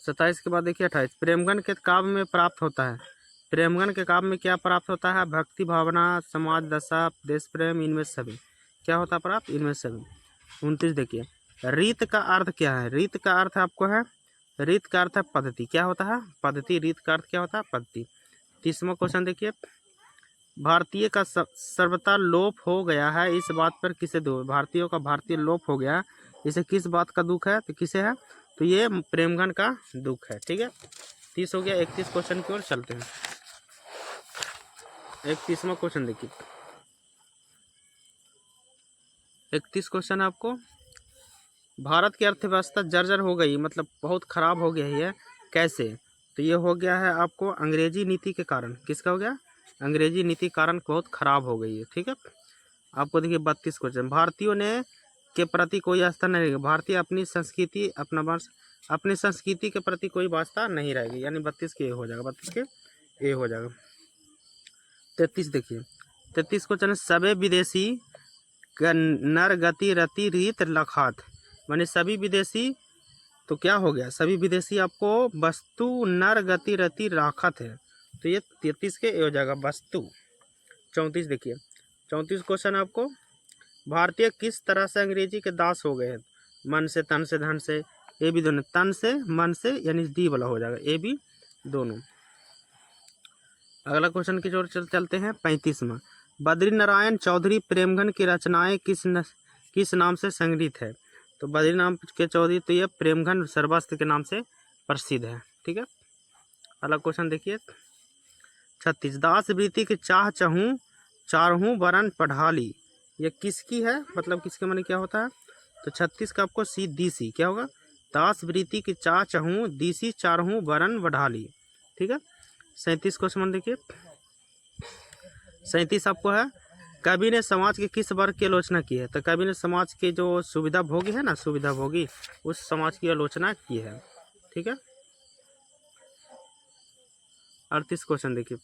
27 के बाद देखिए 28, प्रेमघन के काव्य में प्राप्त होता है। प्रेमगन के काव्य में क्या प्राप्त होता है? भक्ति भावना, समाज दशा, देश प्रेम, इनमें सभी। क्या होता है प्राप्त? इनमें सभी। 29 देखिए, रीत का अर्थ क्या है? रीत का अर्थ आपको है, रीत का अर्थ है पद्धति। क्या होता है? पद्धति। रीत का अर्थ क्या होता है? पद्धति। 30वां क्वेश्चन देखिए, भारतीय का सर्वथा लोप हो गया है, इस बात पर किसे दुख? भारतीयों का भारतीय लोप हो गया, इसे किस बात का दुख है? तो किसे है? तो ये प्रेमगन का दुख है। ठीक है, 30 हो गया। 31 क्वेश्चन की ओर चलते हैं। 31वां क्वेश्चन देखिए, 31 क्वेश्चन आपको, भारत की अर्थव्यवस्था जर्जर हो गई, मतलब बहुत खराब हो गई है, कैसे? तो ये हो गया है आपको अंग्रेजी नीति के कारण। किसका हो गया? अंग्रेजी नीति कारण बहुत खराब हो गई है। ठीक है, आपको देखिए 32 क्वेश्चन, भारतीयों ने के प्रति कोई आस्था नहीं रहेगी, भारतीय अपनी संस्कृति अपना वर्ष अपनी संस्कृति के प्रति कोई वास्ता नहीं रहेगी, यानी 32 के ए हो जाएगा, 32 के ए हो जाएगा। 33 देखिए, 33 क्वेश्चन, सबे विदेशी नर गति रति रीत लखात, माने सभी विदेशी, तो क्या हो गया? सभी विदेशी आपको वस्तु नर गति रति राखत है, तो ये 33 के ए हो जाएगा, वस्तु। 34 देखिए, 34 क्वेश्चन आपको, भारतीय किस तरह से अंग्रेजी के दास हो गए हैं? मन से, तन से, धन से, ये भी दोनों, तन से मन से, यानी डी वाला हो जाएगा, ए भी दोनों। अगला क्वेश्चन की ओर चलते हैं। 35वां, बद्री नारायण चौधरी प्रेमगन की रचनाएं किस नाम से संग्रहित है? तो बद्री नाम के चौधरी, तो ये प्रेमगन सर्वस्त्र के नाम से प्रसिद्ध है। ठीक है, अगला क्वेश्चन देखिए, 36, दास वृत्ति की चाह चहूँ चारहूँ वरन पढ़ाली, ये किसकी है? मतलब किसके माने क्या होता है? तो 36 का आपको सी दी सी क्या होगा? दास वृत्ति की चाह चहूँ दीसी चारहूँ वरन बढ़ाली। ठीक है, 37 क्वेश्चन देखिए, 37 आपको है, कवि ने समाज के किस वर्ग की आलोचना की है? तो कवि ने समाज के जो सुविधा भोगी है ना, सुविधा भोगी, उस समाज की आलोचना की है। ठीक है, 38 क्वेश्चन देखिए,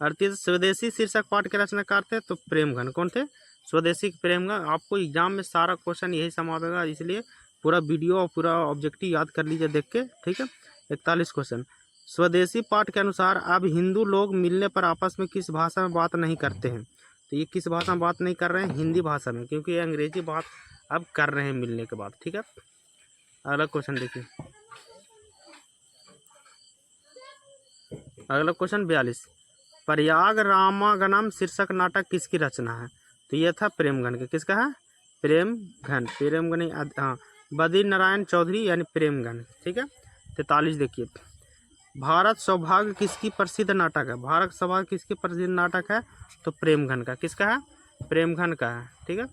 38, स्वदेशी शीर्षक पाठ के रचनाकार थे? तो प्रेमगन। कौन थे? स्वदेशी प्रेमगन। आपको एग्जाम में सारा क्वेश्चन यही समावेगा, इसलिए पूरा वीडियो और पूरा ऑब्जेक्टिव याद कर लीजिए देख के। ठीक है, 41 क्वेश्चन, स्वदेशी पाठ के अनुसार अब हिंदू लोग मिलने पर आपस में किस भाषा में बात नहीं करते हैं? तो ये किस भाषा में बात नहीं कर रहे हैं? हिंदी भाषा में, क्योंकि ये अंग्रेजी बात अब कर रहे हैं मिलने के बाद। ठीक है, अगला क्वेश्चन देखिए, अगला क्वेश्चन 42, प्रयाग रामागणम शीर्षक नाटक किसकी रचना है? तो यह था प्रेमगन के। किसका है? प्रेमगन। प्रेमगन, हाँ, बद्री नारायण चौधरी यानी प्रेमगन। ठीक है, 43 देखिए, भारत सौभाग्य किसकी प्रसिद्ध नाटक है? भारत सौभाग्य किसकी प्रसिद्ध नाटक है? तो प्रेमगन का। किसका है? प्रेमगन का है। ठीक है,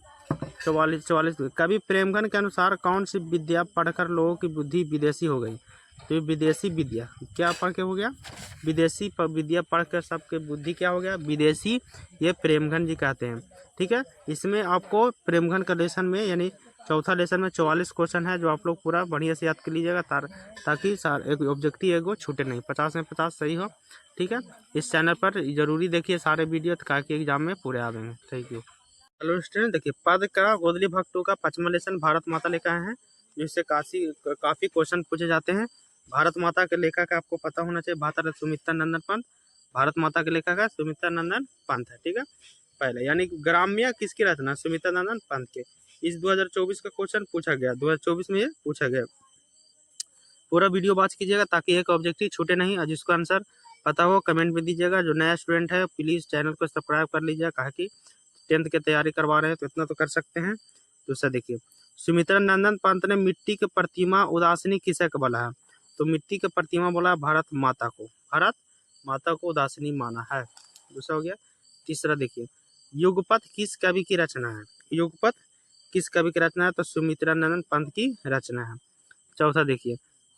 44, कवि प्रेमगन के अनुसार कौन सी विद्या पढ़कर लोगों की बुद्धि विदेशी हो गई? तो ये विदेशी विद्या, क्या पढ़ के हो गया? विदेशी विद्या पढ़कर सबके बुद्धि क्या हो गया? विदेशी। ये प्रेमगन जी कहते हैं। ठीक है, इसमें आपको प्रेमगन का लेसन में, यानी चौथा लेसन में 44 क्वेश्चन है, जो आप लोग पूरा बढ़िया से याद कर लीजिएगा, ताकि एक ऑब्जेक्टिव एगो छूटे नहीं, 50 में 50 सही हो। ठीक है, इस चैनल पर जरूरी देखिए सारे वीडियो, ताकि एग्जाम में पूरे आवेंगे। Thank you. हेलो स्टूडेंट, देखिए पद का गोदली भक्तों का 5वां लेसन भारत माता लेकर आए हैं, जिससे काफ़ी क्वेश्चन पूछे जाते हैं। भारत माता के लेखक आपको पता होना चाहिए, भारत सुमित्रा नंदन पंत। भारत माता के लेखक है सुमित्रा नंदन पंत है। ठीक है, पहले यानी ग्राम्य किसकी रचना? सुमित्रा नंदन पंत के। इस 2024 का क्वेश्चन पूछा गया, 2024 में ये पूछा गया। पूरा वीडियो वॉच कीजिएगा ताकि एक ऑब्जेक्टिव छूटे नहीं, और जिसको आंसर पता हो कमेंट में दीजिएगा। जो नया स्टूडेंट है प्लीज़ चैनल को सब्सक्राइब कर लीजिएगा, कहा कि 10th की तैयारी करवा रहे हैं तो इतना तो कर सकते हैं। दूसरा देखिए, सुमित्रा नंदन पंत ने मिट्टी की प्रतिमा उदासीनी किसे को बोला है? तो मिट्टी की प्रतिमा बोला है भारत माता को। भारत माता को उदासीनी माना है। दूसरा हो गया। तीसरा देखिए, युगपथ किस कवि की रचना है? युगपथ किस कवि की रचना है? तो सुमित्रा नंदन पंत की रचना है। चौथा देखिए,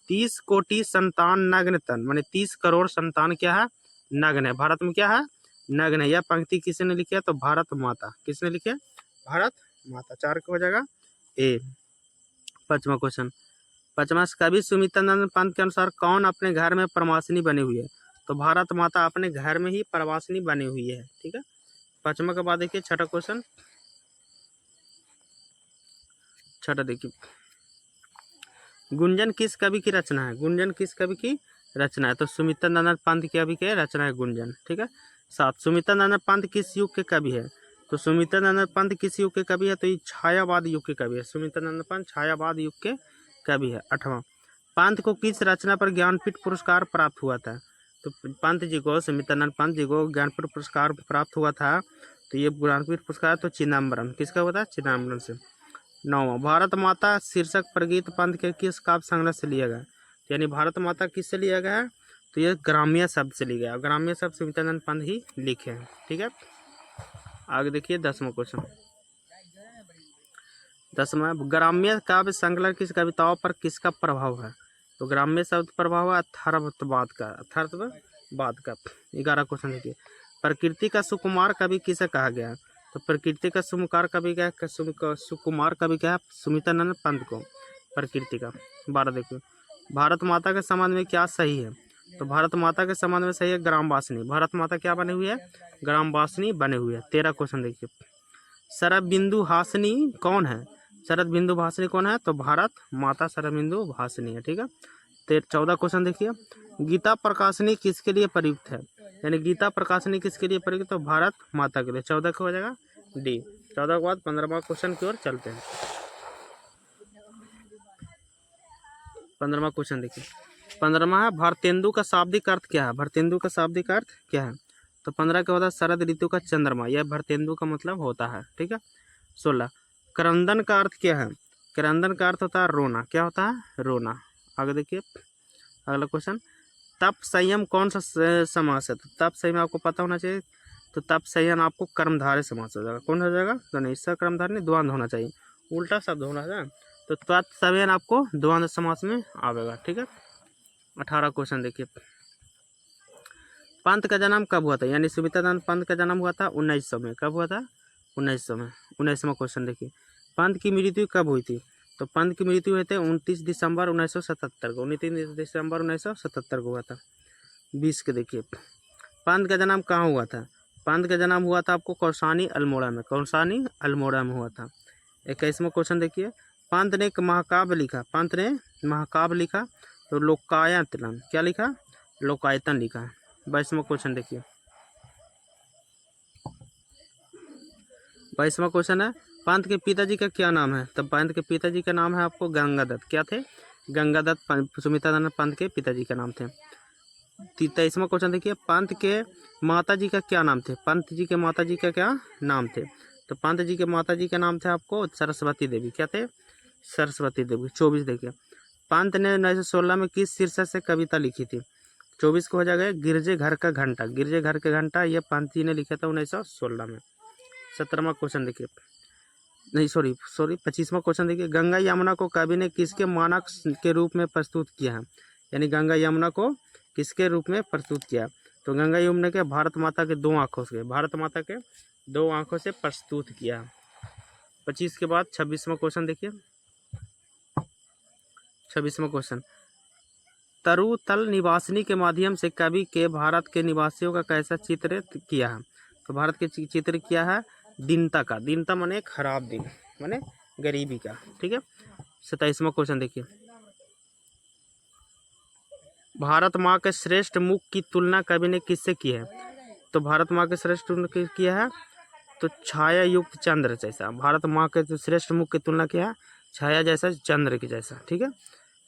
30 कोटि संतान नग्न तन, माने 30 करोड़ संतान क्या है? नग्न है। भारत में क्या है? नग्न है। यह पंक्ति किसने लिखी है? तो भारत माता। किसने लिखी है? भारत माता। 4 का हो जाएगा ए। 5वां क्वेश्चन, 5वां, कवि सुमित्रा नंदन पंत के अनुसार कौन अपने घर में प्रवासिनी बनी हुई है? तो भारत माता अपने घर में ही प्रवासिनी बनी हुई है। ठीक है, 5वां के बाद देखिए 6ठा क्वेश्चन। 6ठा देखिए, गुंजन किस कवि की रचना है? गुंजन किस कवि की रचना है। तो सुमित्रानंद पंत की अभी क्या है, रचना है गुंजन। ठीक है। 7, सुमित्रानंद पंत किस युग के कवि है? तो सुमित्रानंद पंत किस युग के कवि है? तो ये छायावाद युग के कवि है। सुमित्रानंद पंत छायावाद युग के कवि है। 8वां, पंत को किस रचना पर ज्ञानपीठ पुरस्कार प्राप्त हुआ था? तो पंत जी को, सुमित्रानंद पंत जी को ज्ञानपीठ पुरस्कार प्राप्त हुआ था। तो ये ज्ञानपीठ पुरस्कार तो चिदम्बरम, किसका हुआ था? चिदम्बरम से। 9वां, भारत माता शीर्षक प्रगीत पंत के किस काव्य संग्रह से लिया गया? यानी भारत माता किससे लिया गया है? तो ये ग्राम्य शब्द से लिया गया। ग्राम्य शब्द सुमित्रानंद पंत ही लिखे हैं। ठीक है। आगे देखिए 10वां क्वेश्चन। 10वां, ग्राम्य काव्य संकलन किस कविताओं पर किसका प्रभाव है? तो ग्राम्य शब्द प्रभाव है अथर्ववाद का। अथर्ववाद का। 11 क्वेश्चन देखिए, प्रकृति का सुकुमार कवि किसे कहा गया है? तो प्रकृति का सुकुमार कवि क्या है? सुकुमार कवि क्या है? सुमित्रानंद पंत को प्रकृति का। 12 देखिए, भारत माता के संबंध में क्या सही है? तो भारत माता के संबंध में सही है ग्रामवासिनी। भारत माता क्या बने हुई है? ग्रामवासिनी बने हुई है। 13 क्वेश्चन देखिए, शरदिंदु हासिनी कौन है? शरदिंदु भासिनी कौन है? तो भारत माता शरदिंदु भासिनी है। ठीक है। 14 क्वेश्चन देखिए, गीता प्रकाशनी किसके लिए प्रयुक्त है? यानी गीता प्रकाशनी किसके लिए प्रयुक्त? तो भारत माता के लिए। 14 का हो जाएगा डी। 14 के बाद 15वां क्वेश्चन की ओर चलते हैं। 15वां क्वेश्चन देखिए, 15वां है, भारतेंदु का शाब्दिक अर्थ क्या है? भारतेंदु का शाब्दिक अर्थ क्या है? तो 15 का होता है शरद ऋतु का चंद्रमा। यह भारतेंदु का मतलब होता है। ठीक है। 16, क्रंदन का अर्थ क्या है? क्रंदन का अर्थ होता है रोना। क्या होता है? रोना। आगे देखिए अगला क्वेश्चन, तप संयम कौन सा समास है? तो तप संयम आपको पता होना चाहिए। तो तप संयम आपको कर्मधारय समास हो जाएगा। कौन हो जाएगा? तो नहीं, इसका कर्मधारय नहीं, द्वंद्व होना चाहिए, उल्टा शब्द होना है। तो तप संयम आपको द्वंद्व समास में आवेगा। ठीक है। 18 क्वेश्चन देखिए, पंत का जन्म कब हुआ था? यानी सुमित्रानंद पंत का जन्म हुआ था 1900 में। कब हुआ था? 1900 में। 19वां क्वेश्चन देखिए, पंत की मृत्यु कब हुई थी? तो पंत की मृत्यु हुई थी 29 दिसंबर 1977 को। 29 दिसंबर 1977 को हुआ था। 20 के देखिए, पंत का जन्म कहाँ हुआ था? पंत का जन्म हुआ था आपको कौसानी अल्मोड़ा में। कौसानी अल्मोड़ा में हुआ था। 21वां क्वेश्चन देखिए, पंत ने एक महाकाव्य लिखा। पंत ने महाकाव्य लिखा तो लोकायतन। क्या लिखा? लोकायतन लिखा। 22वां क्वेश्चन देखिए, 22वां क्वेश्चन है, पंत के पिताजी का क्या नाम है? तो पंत के पिताजी का नाम है आपको गंगादत्त। क्या थे? गंगादत्त सुमित्रानंद पंत के पिताजी का नाम थे। 23वां क्वेश्चन देखिए, पंत के माता जी का क्या नाम थे? पंत जी के माता जी का क्या नाम थे? तो पंत जी के माता जी का नाम थे आपको सरस्वती देवी। क्या थे? सरस्वती देवी। 24 देखिए, पंत ने 1916 में किस शीर्षक से कविता लिखी थी? 24 को हो जाएगा गिरजे घर का घंटा। गिरजे घर का घंटा ये पंत जी ने लिखा था 1916 में। 17वां क्वेश्चन देखिए, नहीं सॉरी 25वां क्वेश्चन देखिए, गंगा यमुना को कवि ने किसके मानक के रूप में प्रस्तुत किया है? यानी गंगा यमुना को किसके रूप में प्रस्तुत किया? तो गंगा यमुना के भारत माता के 2 आंखों से, भारत माता के 2 आंखों से प्रस्तुत किया। 25 के बाद 26वां क्वेश्चन देखिए, 26वां क्वेश्चन, तरुतल निवासिनी के माध्यम से कवि के भारत के निवासियों का कैसा चित्रित किया है? तो भारत के चित्र किया है दीनता का। दीनता माने खराब दिन, माने गरीबी का। ठीक है। 27वां क्वेश्चन देखिए, भारत माँ के श्रेष्ठ मुख की तुलना कवि ने किससे की है? तो भारत माँ के श्रेष्ठ किया है तो छाया युक्त चंद्र जैसा। भारत माँ के जो श्रेष्ठ मुख की तुलना किया है छाया जैसा, चंद्र की जैसा। ठीक है।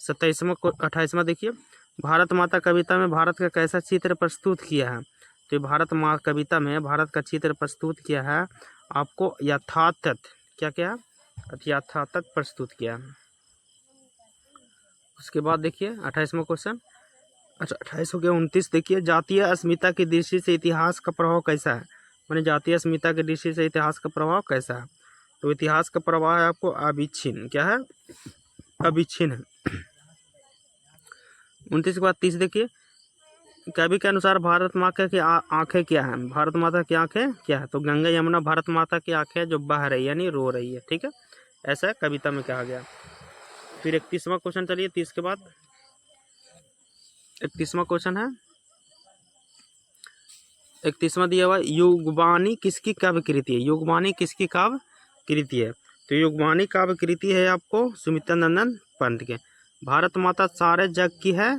28वां देखिए, भारत माता कविता में भारत का कैसा चित्र प्रस्तुत किया है? तो भारत माँ कविता में भारत का चित्र प्रस्तुत किया है आपको यथातथ। क्या क्या है? यथातथ प्रस्तुत किया है। उसके बाद देखिए 28वां क्वेश्चन, अच्छा 28 हो गया। 29 देखिए, जातीय अस्मिता की दृष्टि से इतिहास का प्रभाव कैसा है? माने जातीय अस्मिता की दृष्टि से इतिहास का प्रभाव कैसा है? तो इतिहास का प्रभाव है आपको अविच्छिन्न। क्या है? अविच्छिन्न है। 29 के बाद 30 देखिए, कवि के अनुसार भारत माता की आंखें क्या है? भारत माता की आंखें क्या है? तो गंगा यमुना भारत माता की आंखें जो बह रही है यानी रो रही है। ठीक है। ऐसा कविता में कहा गया। फिर 31वां क्वेश्चन चलिए, 30 के बाद 31वां क्वेश्चन है, 31वां दिया हुआ, युगबानी किसकी काव्य कृति है? युगबानी किसकी काव्य कृति है? तो युगबानी काव्य कृति है आपको सुमित्रानंद पंत के। भारत माता सारे जग की है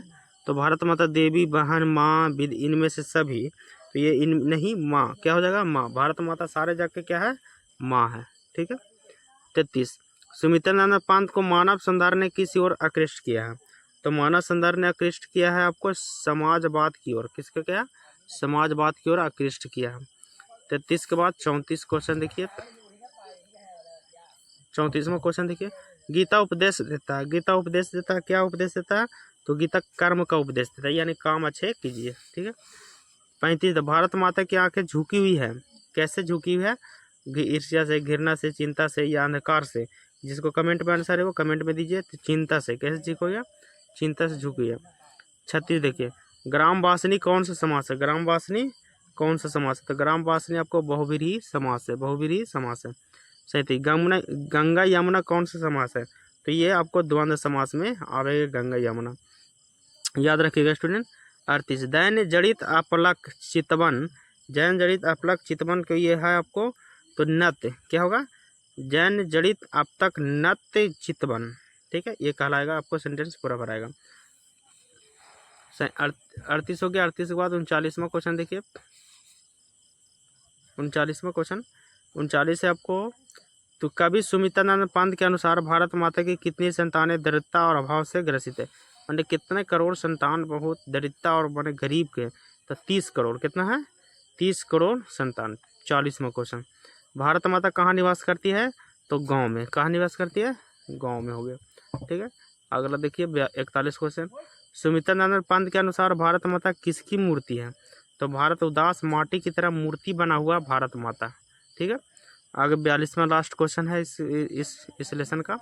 तो भारत माता देवी, बहन, माँ, विद, इनमें से सभी, तो ये इन नहीं, माँ क्या हो जाएगा, माँ। भारत माता सारे जाके क्या है, माँ है। ठीक है। 33, सुमित्रानंद पंत को मानव सौंदर्य ने किस ओर आकृष्ट किया है? तो मानव सौंदर्य ने आकृष्ट किया है आपको समाजवाद की ओर। किसको क्या, समाजवाद की ओर आकृष्ट किया है। 33 के बाद 34 क्वेश्चन देखिए। 34वां क्वेश्चन देखिए, गीता उपदेश देता है। गीता उपदेश देता है, क्या उपदेश देता है? तो गीता कर्म का उपदेश देता है, यानी काम अच्छे कीजिए। ठीक है। 35, भारत माता की आंखें झुकी हुई है। कैसे झुकी हुई है? ईर्ष्या से, घृणा से, चिंता से या अंधकार से? जिसको कमेंट में आंसर है वो कमेंट में दीजिए। तो चिंता से। कैसे झुकी हुई है? चिंता से झुकी हुई है। 36 देखिए, ग्राम वासनी कौन सा समास है? ग्राम वासनी कौन सा समास है? तो ग्राम वासनी आपको बहुव्रीहि समास है, बहुव्रीहि समास है। 37, गंगा यमुना कौन सा समास है? तो ये आपको द्वंद्व समास में आवेगा, गंगा यमुना, याद रखिएगा स्टूडेंट। 38, दैन जड़ित अपलक चितवन। जैन जड़ित अपलक चितवन को ये है आपको, तो नत क्या होगा, जैन जड़ित अब तक नत चितवन। ठीक है, ये कहलाएगा, आपको सेंटेंस पूरा भराएगा। 38 हो गया। 38 के बाद 39वां क्वेश्चन देखिए। 39वां क्वेश्चन, 39 है आपको, तो कवि सुमित्रानंद पंत के अनुसार भारत माता की कितनी संतानें दरिद्रता और अभाव से ग्रसित है? मैंने कितने करोड़ संतान बहुत दरिद्रता और बड़े गरीब के? तो 30 करोड़। कितना है? 30 करोड़ संतान। 40वां क्वेश्चन, भारत माता कहाँ निवास करती है? तो गांव में। कहाँ निवास करती है? गांव में हो गया। ठीक है। अगला देखिए 41 क्वेश्चन, सुमित्रानंद पंत के अनुसार भारत माता किसकी मूर्ति है? तो भारत उदास माटी की तरह मूर्ति बना हुआ भारत माता। ठीक है। आगे 42वां लास्ट क्वेश्चन है इस लेसन का,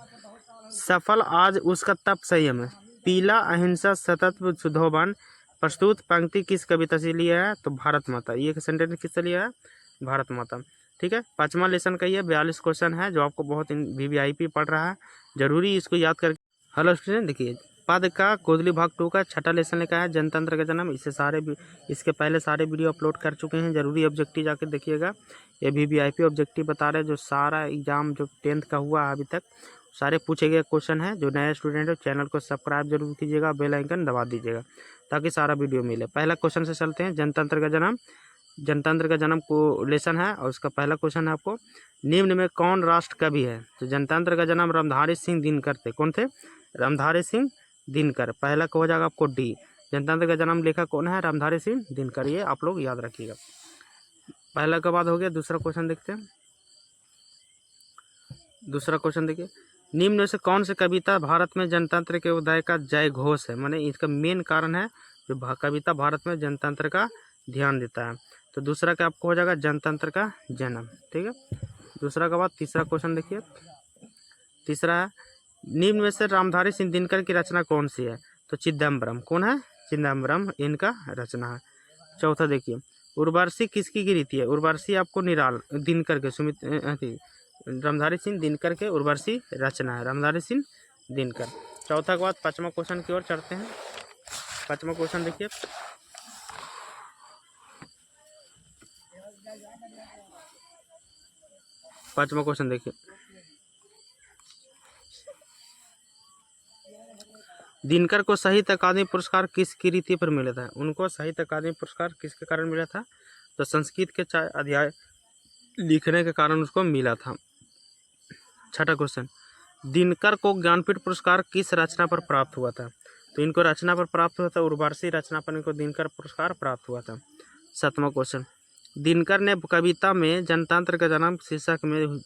सफल आज उसका तप संयम है, पीला अहिंसा सतत सुधोबन, प्रस्तुत पंक्ति किस कविता से लिया है? तो भारत माता। ये सेंटेंस किससे लिया है? भारत माता। ठीक है। 5वां लेसन का ये 42 क्वेश्चन है जो आपको बहुत वीवीआईपी पढ़ रहा है, जरूरी इसको याद कर। हेलो स्टूडेंट, देखिए पद का कोदली भाग 2 का 6ठा लेसन लिखा है, जनतंत्र का जन्म। इसके पहले सारे वीडियो अपलोड कर चुके हैं, जरूरी ऑब्जेक्टिव जाके देखिएगा। ये वीवीआईपी ऑब्जेक्टिव बता रहे हैं, जो सारा एग्जाम जो 10th का हुआ अभी तक सारे पूछे गए क्वेश्चन है। जो नए स्टूडेंट है चैनल को सब्सक्राइब जरूर कीजिएगा, बेल आइकन दबा दीजिएगा ताकि सारा वीडियो मिले। पहला क्वेश्चन से चलते हैं, जनतंत्र का जन्म। जनतंत्र का जन्म को लेसन है और उसका पहला क्वेश्चन है आपको, निम्न में कौन राष्ट्र कवि है? तो जनतंत्र का जन्म रामधारी सिंह दिनकर थे। कौन थे? रामधारी सिंह दिनकर। पहला को हो जाएगा आपको डी। जनतंत्र का जन्म लेखक कौन है? रामधारी सिंह दिनकर। ये आप लोग याद रखिएगा। पहला का बाद हो गया। दूसरा क्वेश्चन देखते हैं। दूसरा क्वेश्चन देखिए, निम्न में से कौन सी कविता भारत में जनतंत्र के उदय का जय घोष है? माने इसका मेन कारण है जो कविता भारत में जनतंत्र का ध्यान देता है। तो दूसरा का आपको हो जाएगा जनतंत्र का जन्म। ठीक है। दूसरा का बाद तीसरा क्वेश्चन देखिए। तीसरा है, निम्न में से रामधारी सिंह दिनकर की रचना कौन सी है? तो चिदम्बरम। कौन है? चिदम्बरम इनका रचना है। चौथा देखिए, उर्वशी किसकी रीति है? उर्वशी आपको निराल दिनकर के रामधारी सिंह दिनकर के उर्वशी रचना है, रामधारी सिंह दिनकर। चौथा के बाद 5वां क्वेश्चन की ओर चढ़ते हैं। 5वां क्वेश्चन देखिए, पांचवा क्वेश्चन देखिए, दिनकर को साहित्य अकादमी पुरस्कार किसकी रीति पर मिला था? उनको साहित्य अकादमी पुरस्कार किसके कारण मिला था? तो संस्कृत के 4 अध्याय लिखने के कारण उसको मिला था। छठा क्वेश्चन, दिनकर को ज्ञानपीठ पुरस्कार किस रचना पर प्राप्त हुआ था? तो इनको रचना पर प्राप्त हुआ था, उर्वशी रचना पर इनको दिनकर पुरस्कार प्राप्त हुआ था। 7वां क्वेश्चन, दिनकर ने कविता में जनतंत्र का जन्म शीर्षक में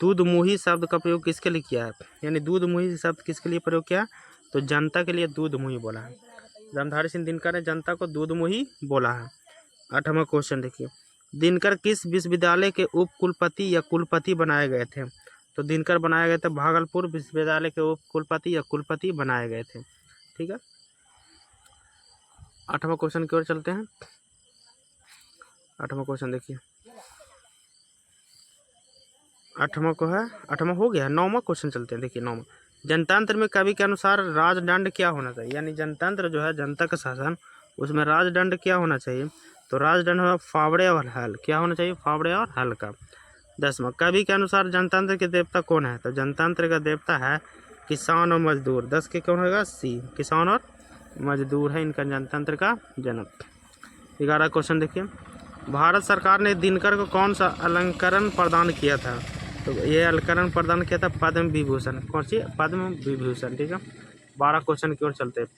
दूधमुही शब्द का प्रयोग किसके लिए किया है? यानी दूधमुही शब्द किसके लिए प्रयोग किया? तो जनता के लिए दूधमुही बोला है। रामधारी सिंह दिनकर ने जनता को दूधमुही बोला है। 8वां क्वेश्चन देखिए, दिनकर किस विश्वविद्यालय के उप कुलपति या कुलपति बनाए गए थे? तो दिनकर बनाए गए थे भागलपुर विश्वविद्यालय के उप कुलपति या कुलपति बनाए गए थे। ठीक है। 8वां क्वेश्चन की ओर चलते हैं। 8वां क्वेश्चन देखिए, 8वां को है, 8वां हो गया। 9वां क्वेश्चन चलते हैं। देखिए 9वां, जनतंत्र में कवि के अनुसार राजदंड क्या होना चाहिए? यानी जनतंत्र जो है जनता का शासन, उसमें राजदंड क्या होना चाहिए? तो राजदंड होगा फावड़े और हल। क्या होना चाहिए? फावड़े और हल का। 10वां, कवि के अनुसार जनतंत्र के देवता कौन है? तो जनतंत्र का देवता है किसान और मजदूर। 10 के कौन होगा? सी, किसान और मजदूर है इनका जनतंत्र का जनक। 11 क्वेश्चन देखिए, भारत सरकार ने दिनकर को कौन सा अलंकरण प्रदान किया था? तो ये अलंकरण प्रदान किया था पद्म विभूषण। कौन सी? पद्म विभूषण। ठीक है, 12 क्वेश्चन की ओर चलते हैं।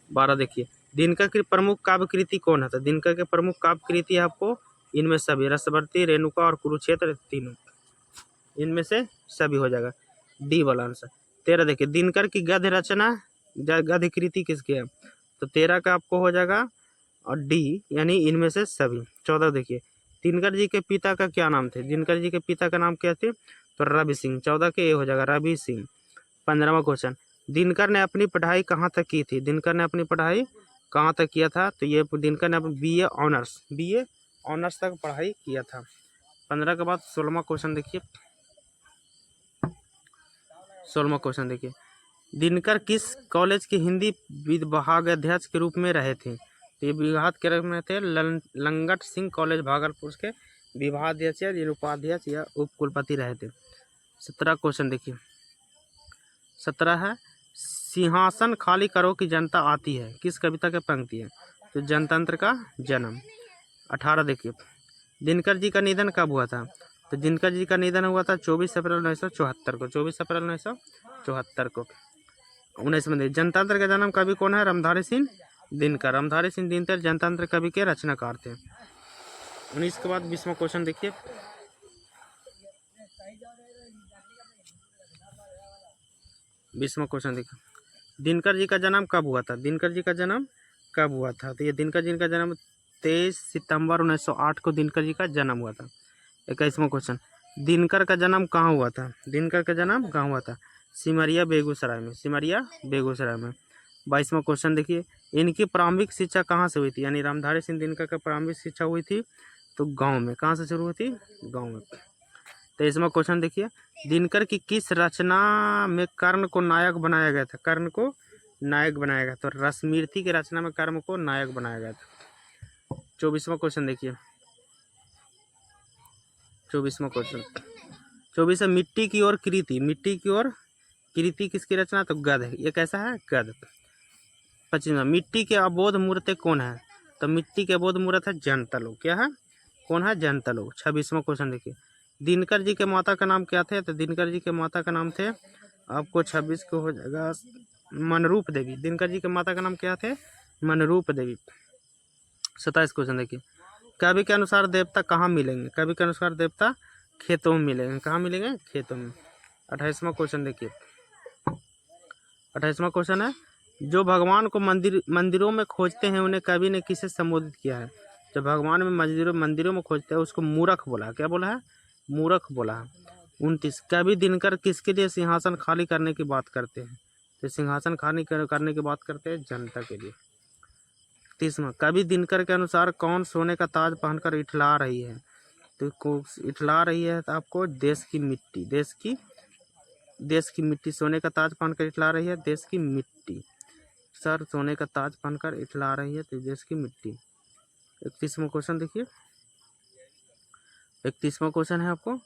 12 देखिए, दिनकर की प्रमुख काव्य कृति कौन है? तो दिनकर के प्रमुख काव्य कृति है आपको इनमें सभी, रसवर्ती, रेणुका और कुरुक्षेत्र, तीनों इनमें से सभी हो जाएगा, डी वाला आंसर। 13 देखिए, दिनकर की गद्य रचना गद्य कृति किसकी है? तो 13 का आपको हो जाएगा और डी, यानी इनमें से सभी। 14 देखिए, दिनकर जी के पिता का क्या नाम थे? दिनकर जी के पिता का नाम क्या थे? तो रवि सिंह। 14 के ये हो जाएगा रवि सिंह। 15वां क्वेश्चन, दिनकर ने अपनी पढ़ाई कहाँ तक की थी? दिनकर ने अपनी पढ़ाई कहाँ तक किया था? तो ये दिनकर ने बीए ऑनर्स तक पढ़ाई किया था। 15 के बाद 16वां क्वेश्चन देखिए। 16वां क्वेश्चन देखिए, दिनकर किस कॉलेज के हिंदी विभागाध्यक्ष के रूप में रहे थे? तो ये विभाग के रूप में थे लंगट सिंह कॉलेज भागलपुर के विभागाध्यक्ष या उपाध्यक्ष या उप कुलपति रहे थे। 17 क्वेश्चन देखिए। 17 है, सिंहासन खाली करो कि जनता आती है, किस कविता के पंक्ति है? तो जनतंत्र का जन्म। 18 देखिए, दिनकर जी का निधन कब हुआ था? तो दिनकर जी का निधन हुआ था 24 अप्रैल 1974 को। 24 अप्रैल 1974 को। 19 में जनतंत्र का जन्म कवि कौन है? रामधारी सिंह दिनकर। रामधारी सिंह दिनकर जनतंत्र कवि के रचनाकार थे। 19 के बाद 20वां क्वेश्चन देखिए। 20वां क्वेश्चन देखिए, दिनकर जी का जन्म कब हुआ था? दिनकर जी का जन्म कब हुआ था? तो ये दिनकर जी का जन्म 23 सितंबर 1908 को दिनकर जी का जन्म हुआ था। 21वां क्वेश्चन, दिनकर का जन्म कहाँ हुआ था? दिनकर का जन्म कहाँ हुआ था? सिमरिया बेगूसराय में। सिमरिया बेगूसराय में। 22वां क्वेश्चन देखिए, इनकी प्रारंभिक शिक्षा कहाँ से हुई थी? यानी रामधारी सिंह दिनकर का प्रारंभिक शिक्षा हुई थी तो गांव में। कहाँ से शुरू हुई थी? गांव में। 23वां क्वेश्चन देखिए, दिनकर की किस रचना में कर्ण को नायक बनाया गया था? कर्ण को नायक बनाया गया। तो रसमीर्थी की रचना में कर्ण को नायक बनाया गया था। 24वां क्वेश्चन देखिए। 24वां क्वेश्चन 24 है, मिट्टी की ओर कृति। मिट्टी की ओर कृति किसकी रचना? तो गद है। ये कैसा है? गद। 25वां, मिट्टी के अबोध मूर्ति कौन है? तो मिट्टी के अबोध मूर्त है जनता लोग। क्या है? कौन है? जनता लोग। 26वां क्वेश्चन देखिए, दिनकर जी के माता का नाम क्या थे? तो दिनकर जी के माता का नाम थे आपको 26 को हो जाएगा मनरूप देवी। दिनकर जी के माता का नाम क्या थे? मनरूप देवी। 27 क्वेश्चन देखिए, कवि के अनुसार देवता कहाँ मिलेंगे? कवि के अनुसार देवता खेतों में मिलेंगे। कहाँ मिलेंगे? खेतों में। 28वां क्वेश्चन देखिए। 28वां क्वेश्चन है, जो भगवान को मंदिरों में खोजते हैं उन्हें कवि ने किसे संबोधित किया है? जो भगवान में मंदिरों में खोजते हैं उसको मूर्ख बोला। क्या बोला है? मूर्ख बोला है। 29, कवि दिनकर किसके लिए सिंहासन खाली करने की बात करते हैं? तो सिंहासन खाली करने की बात करते हैं जनता के लिए। 30वां, कवि दिनकर के अनुसार कौन सोने का ताज पहनकर इठला रही है? तो इठला रही है तो आपको देश की मिट्टी। देश की मिट्टी सोने का ताज पहनकर इठला रही है। देश की मिट्टी। सर सोने का ताज पहनकर इठला रही है तो देश की मिट्टी। 31वां क्वेश्चन देखिए। 31वां क्वेश्चन है आपको,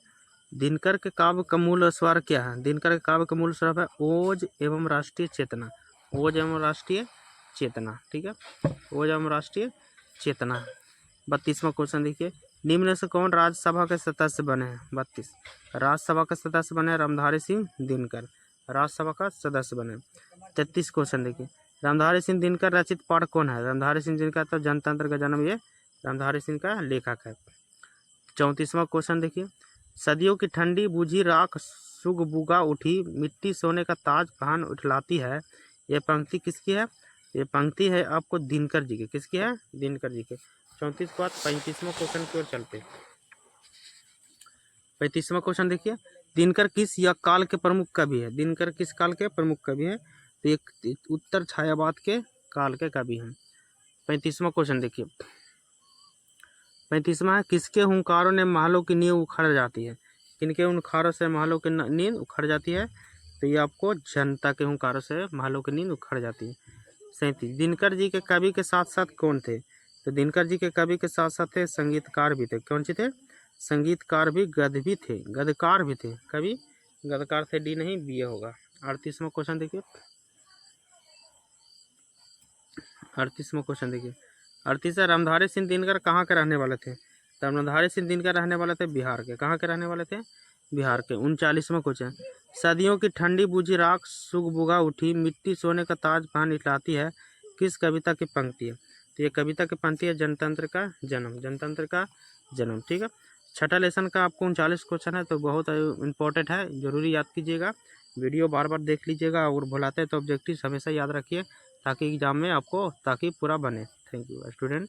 दिनकर के काव्य का मूल स्वर क्या है? दिनकर के काव्य का मूल स्वर है ओज एवं राष्ट्रीय चेतना। ओज एवं राष्ट्रीय चेतना। ठीक है, ओज एवं राष्ट्रीय चेतना। 32वां क्वेश्चन देखिए, निम्न से कौन राज्यसभा के सदस्य बने हैं? 32, राज्यसभा का सदस्य बने रामधारी सिंह दिनकर। राज्यसभा का सदस्य बने। 33 क्वेश्चन देखिए, रामधारी सिंह दिनकर रचित पाठ कौन है? रामधारी सिंह दिनकर तो जनतंत्र का जन्म, ये रामधारी सिंह का लेखक है। 34वां क्वेश्चन देखिए, सदियों की ठंडी बूझी राख सुग बुगा उठी, मिट्टी सोने का ताज पहन उठलाती है, यह पंक्ति किसकी है? ये पंक्ति है आपको दिनकर जी की। किसकी है? दिनकर जी के। 34 के बाद 35वां क्वेश्चन की ओर चलते। 35वां क्वेश्चन देखिए, दिनकर किस या काल के प्रमुख कवि है? दिनकर किस काल के प्रमुख कवि है? तो एक उत्तर छायावाद के काल के कवि हैं। 35वां क्वेश्चन देखिए। 35वां है, किसके हुंकारों ने महलों की नींव उखड़ जाती है? किनके हुंकारों से महलों की नींद उखड़ जाती है? तो ये आपको जनता के हुंकारों से महलों की नींद उखड़ जाती है। 37, दिनकर जी के कवि के साथ साथ कौन थे? तो दिनकर जी के कवि के साथ साथ थे संगीतकार भी थे। कौन से थे? संगीतकार भी, गद्य भी थे, गद्यकार भी थे। कवि गद्यकार थे, डी नहीं बी होगा। 38वां क्वेश्चन देखिए। 38वां क्वेश्चन देखिए। 38 रामधारी सिंह दिनकर कहाँ के रहने वाले थे? रामधारी सिंह दिनकर रहने वाले थे बिहार के। कहाँ के रहने वाले थे? बिहार के। 39वां क्वेश्चन, सदियों की ठंडी बूझी राख सुगबुगा उठी, मिट्टी सोने का ताज पहन इतलाती है, किस कविता की पंक्ति है? तो ये कविता की पंक्ति है जनतंत्र का जन्म। जनतंत्र का जन्म, ठीक है। छठा लेसन का आपको 39 क्वेश्चन है, तो बहुत इंपॉर्टेंट है, जरूरी याद कीजिएगा। वीडियो बार बार देख लीजिएगा, और भुलाते हैं तो ऑब्जेक्टिव हमेशा याद रखिए, ताकि एग्जाम में आपको पूरा बने। Thank you student.